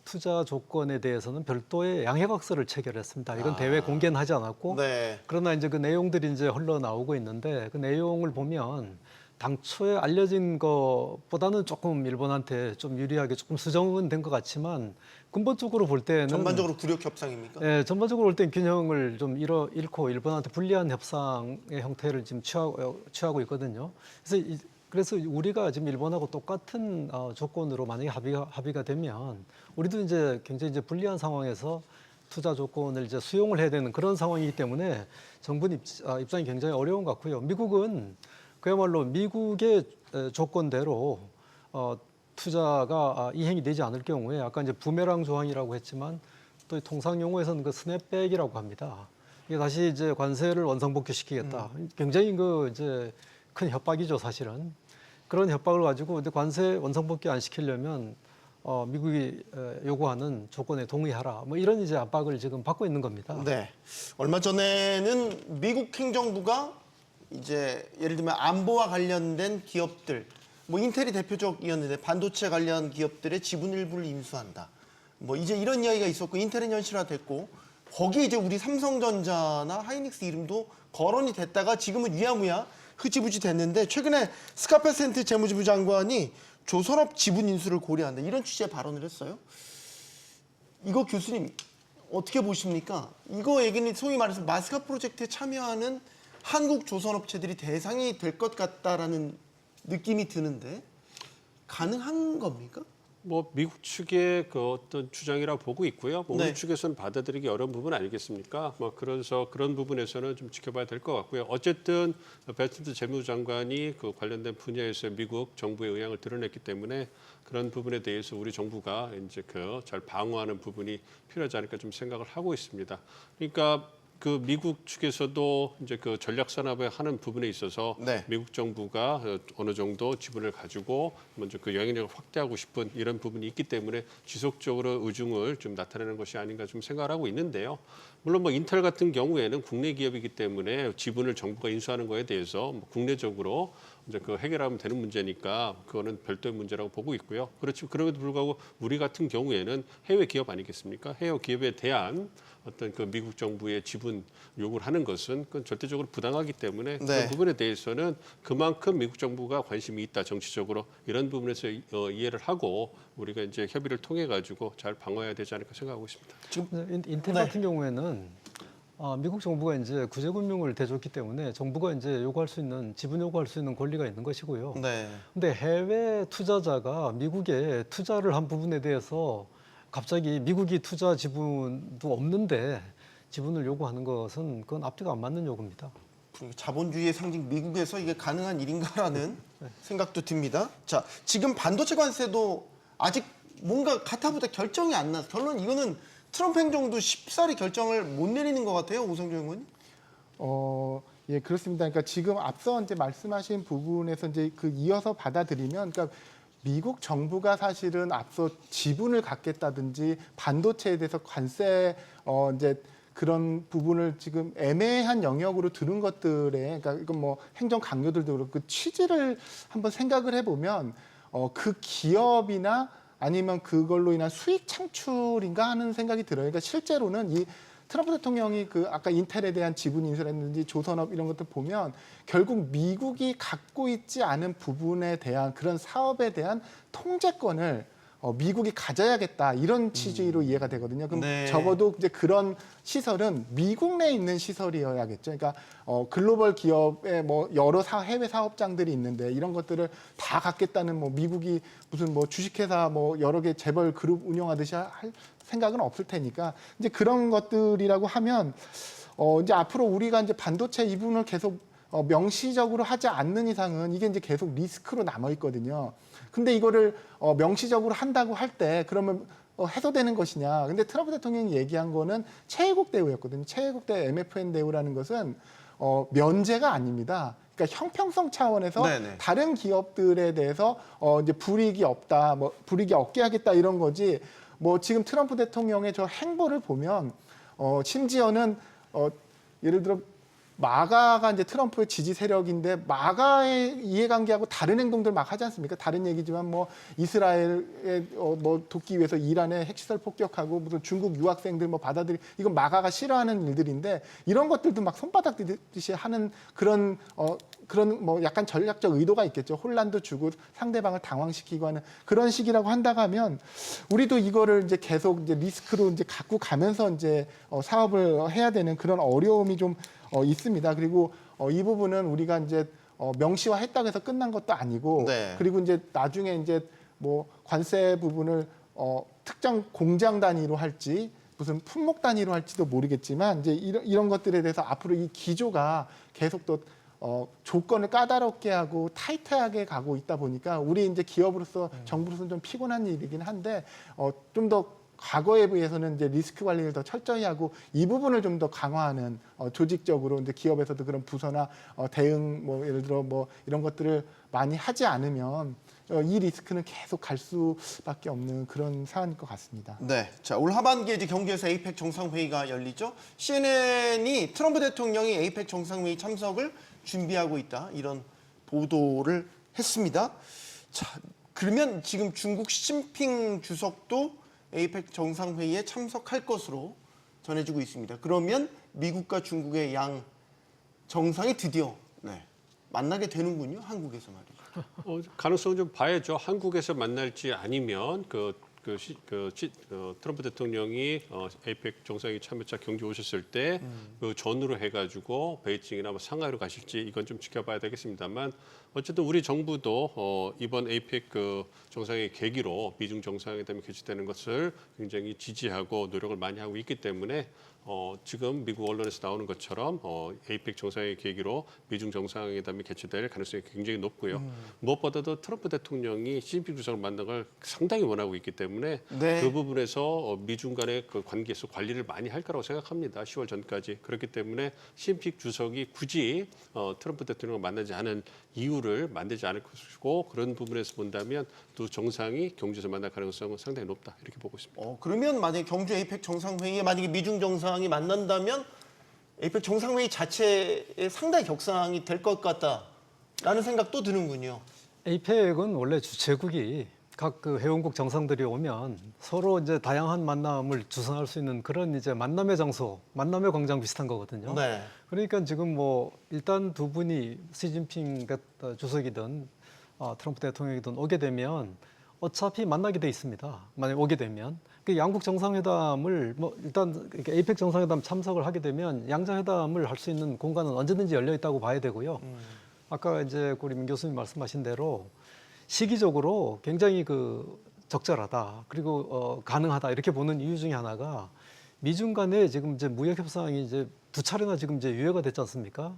투자 조건에 대해서는 별도의 양해각서를 체결했습니다. 이건 대외 공개는 하지 않았고, 네. 그러나 이제 그 내용들이 이제 흘러나오고 있는데 그 내용을 보면 당초에 알려진 것보다는 조금 일본한테 좀 유리하게 조금 수정은 된 것 같지만 근본적으로 볼 때는 전반적으로 굴욕 협상입니까? 네, 전반적으로 볼 때는 균형을 좀 잃고 일본한테 불리한 협상의 형태를 지금 취하고 있거든요. 그래서 우리가 지금 일본하고 똑같은 조건으로 만약에 합의가 되면 우리도 이제 굉장히 이제 불리한 상황에서 투자 조건을 이제 수용을 해야 되는 그런 상황이기 때문에 정부 입장이 굉장히 어려운 것 같고요. 미국은 그야말로 미국의 조건대로 투자가 이행이 되지 않을 경우에 아까 이제 부메랑 조항이라고 했지만 또 통상 용어에서는 그 스냅백이라고 합니다. 이게 다시 이제 관세를 원상복귀시키겠다. 굉장히 그 이제 큰 협박이죠, 사실은. 그런 협박을 가지고 근데 관세 원상복귀 안 시키려면 미국이 요구하는 조건에 동의하라. 뭐 이런 이제 압박을 지금 받고 있는 겁니다. 네. 얼마 전에는 미국 행정부가 이제 예를 들면 안보와 관련된 기업들, 뭐 인텔이 대표적이었는데 반도체 관련 기업들의 지분 일부를 인수한다. 뭐 이제 이런 이야기가 있었고 인텔은 현실화됐고 거기에 이제 우리 삼성전자나 하이닉스 이름도 거론이 됐다가 지금은 위야무야 흐지부지 됐는데 최근에 스카페센트 재무부 장관이 조선업 지분 인수를 고려한다 이런 취지의 발언을 했어요. 이거 교수님 어떻게 보십니까? 이거 얘기는 소위 말해서 마스카 프로젝트에 참여하는 한국 조선업체들이 대상이 될 것 같다라는 느낌이 드는데 가능한 겁니까? 뭐 미국 측의 그 어떤 주장이라 보고 있고요. 뭐 네. 우리 측에서는 받아들이기 어려운 부분 아니겠습니까? 뭐 그래서 그런 부분에서는 좀 지켜봐야 될 것 같고요. 어쨌든 베트남 재무장관이 그 관련된 분야에서 미국 정부의 의향을 드러냈기 때문에 그런 부분에 대해서 우리 정부가 이제 그 잘 방어하는 부분이 필요하지 않을까 좀 생각을 하고 있습니다. 그러니까 그 미국 측에서도 이제 그 전략 산업에 하는 부분에 있어서 네. 미국 정부가 어느 정도 지분을 가지고 먼저 그 영향력을 확대하고 싶은 이런 부분이 있기 때문에 지속적으로 의중을 좀 나타내는 것이 아닌가 좀 생각을 하고 있는데요. 물론 뭐 인텔 같은 경우에는 국내 기업이기 때문에 지분을 정부가 인수하는 거에 대해서 뭐 국내적으로 이제 그 해결하면 되는 문제니까 그거는 별도의 문제라고 보고 있고요. 그렇지만 그럼에도 불구하고 우리 같은 경우에는 해외 기업 아니겠습니까? 해외 기업에 대한 어떤 그 미국 정부의 지분 요구를 하는 것은 그건 절대적으로 부당하기 때문에 네. 그 부분에 대해서는 그만큼 미국 정부가 관심이 있다 정치적으로 이런 부분에서 이해를 하고 우리가 이제 협의를 통해 가지고 잘 방어해야 되지 않을까 생각하고 있습니다. 인텔 네. 같은 경우에는 미국 정부가 이제 구제금융을 대줬기 때문에 정부가 이제 요구할 수 있는 지분 요구할 수 있는 권리가 있는 것이고요. 네. 근데 해외 투자자가 미국에 투자를 한 부분에 대해서 갑자기 미국이 투자 지분도 없는데 지분을 요구하는 것은 그건 앞뒤가 안 맞는 요구입니다. 자본주의의 상징 미국에서 이게 가능한 일인가라는 생각도 듭니다. 자, 지금 반도체 관세도 아직 뭔가 가타부타 결정이 안 나서 결론 이거는 트럼프 행정도 쉽사리 결정을 못 내리는 것 같아요, 오성준 의원님. 예, 그렇습니다. 그러니까 지금 앞서 이제 말씀하신 부분에서 이제 그 이어서 받아들이면, 그러니까 미국 정부가 사실은 앞서 지분을 갖겠다든지 반도체에 대해서 관세 이제 그런 부분을 지금 애매한 영역으로 두는 것들에, 그러니까 이건 뭐 행정 강요들도 그렇고 그 취지를 한번 생각을 해보면 그 기업이나 아니면 그걸로 인한 수익 창출인가 하는 생각이 들어요. 그러니까 실제로는 이 트럼프 대통령이 그 아까 인텔에 대한 지분 인수라든지 조선업 이런 것들 보면 결국 미국이 갖고 있지 않은 부분에 대한 그런 사업에 대한 통제권을 미국이 가져야겠다 이런 취지로 이해가 되거든요. 그럼 네. 적어도 이제 그런 시설은 미국 내에 있는 시설이어야겠죠. 그러니까 글로벌 기업의 뭐 여러 해외 사업장들이 있는데 이런 것들을 다 갖겠다는 뭐 미국이 무슨 뭐 주식회사 뭐 여러 개 재벌 그룹 운영하듯이 할 생각은 없을 테니까 이제 그런 것들이라고 하면 이제 앞으로 우리가 이제 반도체 이 부분을 계속 명시적으로 하지 않는 이상은 이게 이제 계속 리스크로 남아 있거든요. 근데 이거를 명시적으로 한다고 할 때 그러면 해소되는 것이냐. 근데 트럼프 대통령이 얘기한 거는 최애국 대우였거든요. 최애국 대우 MFN 대우라는 것은 면제가 아닙니다. 그러니까 형평성 차원에서 네네. 다른 기업들에 대해서 이제 불이익이 없다, 뭐 불이익이 없게 하겠다 이런 거지. 뭐 지금 트럼프 대통령의 저 행보를 보면 심지어는 예를 들어 마가가 이제 트럼프의 지지 세력인데 마가의 이해관계하고 다른 행동들 막 하지 않습니까? 다른 얘기지만 뭐 이스라엘에 뭐 돕기 위해서 이란의 핵시설 폭격하고 무슨 중국 유학생들 뭐 받아들이 이건 마가가 싫어하는 일들인데 이런 것들도 막 손바닥 듯이 하는 그런 뭐 약간 전략적 의도가 있겠죠. 혼란도 주고 상대방을 당황시키고 하는 그런 식이라고 한다고 하면 우리도 이거를 이제 계속 이제 리스크로 이제 갖고 가면서 이제 사업을 해야 되는 그런 어려움이 좀 있습니다. 그리고 이 부분은 우리가 이제 명시화했다고 해서 끝난 것도 아니고 네. 그리고 이제 나중에 이제 뭐 관세 부분을 특정 공장 단위로 할지 무슨 품목 단위로 할지도 모르겠지만 이제 이런 것들에 대해서 앞으로 이 기조가 계속 또 조건을 까다롭게 하고 타이트하게 가고 있다 보니까 우리 이제 기업으로서 정부로서는 좀 피곤한 일이긴 한데 좀 더 과거에 비해서는 이제 리스크 관리를 더 철저히 하고 이 부분을 좀 더 강화하는 조직적으로 이제 기업에서도 그런 부서나 대응 뭐 예를 들어 뭐 이런 것들을 많이 하지 않으면 이 리스크는 계속 갈 수밖에 없는 그런 상황일 것 같습니다. 네, 자 올 하반기에 이제 경주에서 에이펙 정상회의가 열리죠. CNN이 트럼프 대통령이 에이펙 정상회의 참석을 준비하고 있다 이런 보도를 했습니다. 자, 그러면 지금 중국 시진핑 주석도 에이펙 정상회의에 참석할 것으로 전해지고 있습니다. 그러면 미국과 중국의 양 정상이 드디어 만나게 되는군요. 한국에서 말이죠. 가능성은 좀 봐야죠. 한국에서 만날지 아니면 트럼프 대통령이 에이펙 정상회의 참여자 경주 오셨을 때 그 전후로 해가지고 베이징이나 뭐 상하이로 가실지 이건 좀 지켜봐야 되겠습니다만 어쨌든 우리 정부도 이번 에이펙 정상회의 계기로 미중 정상회담이 개최되는 것을 굉장히 지지하고 노력을 많이 하고 있기 때문에 지금 미국 언론에서 나오는 것처럼 에이펙 정상회의 계기로 미중 정상회담이 개최될 가능성이 굉장히 높고요. 무엇보다도 트럼프 대통령이 시진핑 주석을 만나는 걸 상당히 원하고 있기 때문에 네. 그 부분에서 미중 간의 그 관계에서 관리를 많이 할 거라고 생각합니다. 10월 전까지. 그렇기 때문에 시진핑 주석이 굳이 트럼프 대통령을 만나지 않은 이유를 만들지 않을 것이고 그런 부분에서 본다면 또 정상이 경주에서 만날 가능성은 상당히 높다 이렇게 보고 있습니다. 그러면 만약에 경주 에이펙 정상회의에 만약에 미중 정상이 만난다면 에이펙 정상회의 자체에 상당히 격상이 될 것 같다라는 생각도 드는군요. 에이펙은 원래 주최국이 각 그 회원국 정상들이 오면 서로 이제 다양한 만남을 주선할 수 있는 그런 이제 만남의 장소, 만남의 광장 비슷한 거거든요. 네. 그러니까 지금 뭐 일단 두 분이 시진핑 주석이든 트럼프 대통령이든 오게 되면 어차피 만나게 돼 있습니다. 만약 오게 되면 그 양국 정상회담을 뭐 일단 에이펙 정상회담 참석을 하게 되면 양자회담을 할 수 있는 공간은 언제든지 열려 있다고 봐야 되고요. 아까 이제 우리 민 교수님 말씀하신 대로 시기적으로 굉장히 적절하다 그리고 가능하다 이렇게 보는 이유 중에 하나가 미중 간에 지금 이제 무역 협상이 이제 두 차례나 지금 이제 유예가 됐지 않습니까?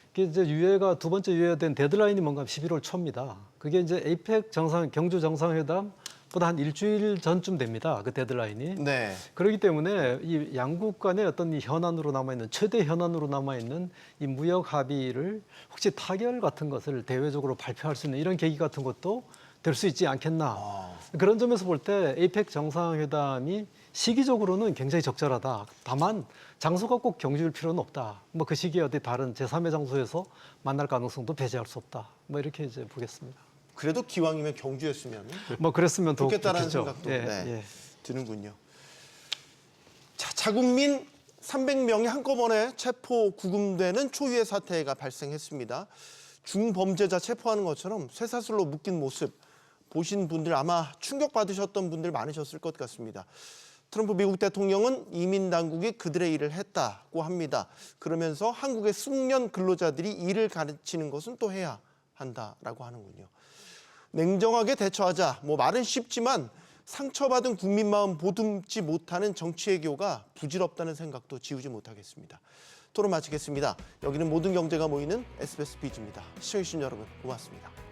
그게 이제 유예가 두 번째 유예된 데드라인이 뭔가 11월 초입니다. 그게 이제 에이펙 경주 정상회담보다 한 일주일 전쯤 됩니다. 그 데드라인이. 네. 그렇기 때문에 이 양국 간의 어떤 이 현안으로 남아있는 최대 현안으로 남아있는 이 무역 합의를 혹시 타결 같은 것을 대외적으로 발표할 수 있는 이런 계기 같은 것도 될 수 있지 않겠나. 그런 점에서 볼 때 에이펙 정상회담이 시기적으로는 굉장히 적절하다. 다만 장소가 꼭 경주일 필요는 없다. 뭐 그 시기에 어디 다른 제3의 장소에서 만날 가능성도 배제할 수 없다. 뭐 이렇게 이제 보겠습니다. 그래도 기왕이면 경주였으면 뭐 그랬으면 더 좋겠다라는 좋겠죠. 생각도 예. 드는군요. 자, 자국민 300명이 한꺼번에 체포 구금되는 초유의 사태가 발생했습니다. 중범죄자 체포하는 것처럼 쇠사슬로 묶인 모습 보신 분들 아마 충격받으셨던 분들 많으셨을 것 같습니다. 트럼프 미국 대통령은 이민 당국이 그들의 일을 했다고 합니다. 그러면서 한국의 숙련 근로자들이 일을 가르치는 것은 또 해야 한다라고 하는군요. 냉정하게 대처하자. 뭐 말은 쉽지만 상처받은 국민 마음 보듬지 못하는 정치 외교가 부질없다는 생각도 지우지 못하겠습니다. 토론 마치겠습니다. 여기는 모든 경제가 모이는 SBS 비즈입니다. 시청해주신 여러분 고맙습니다.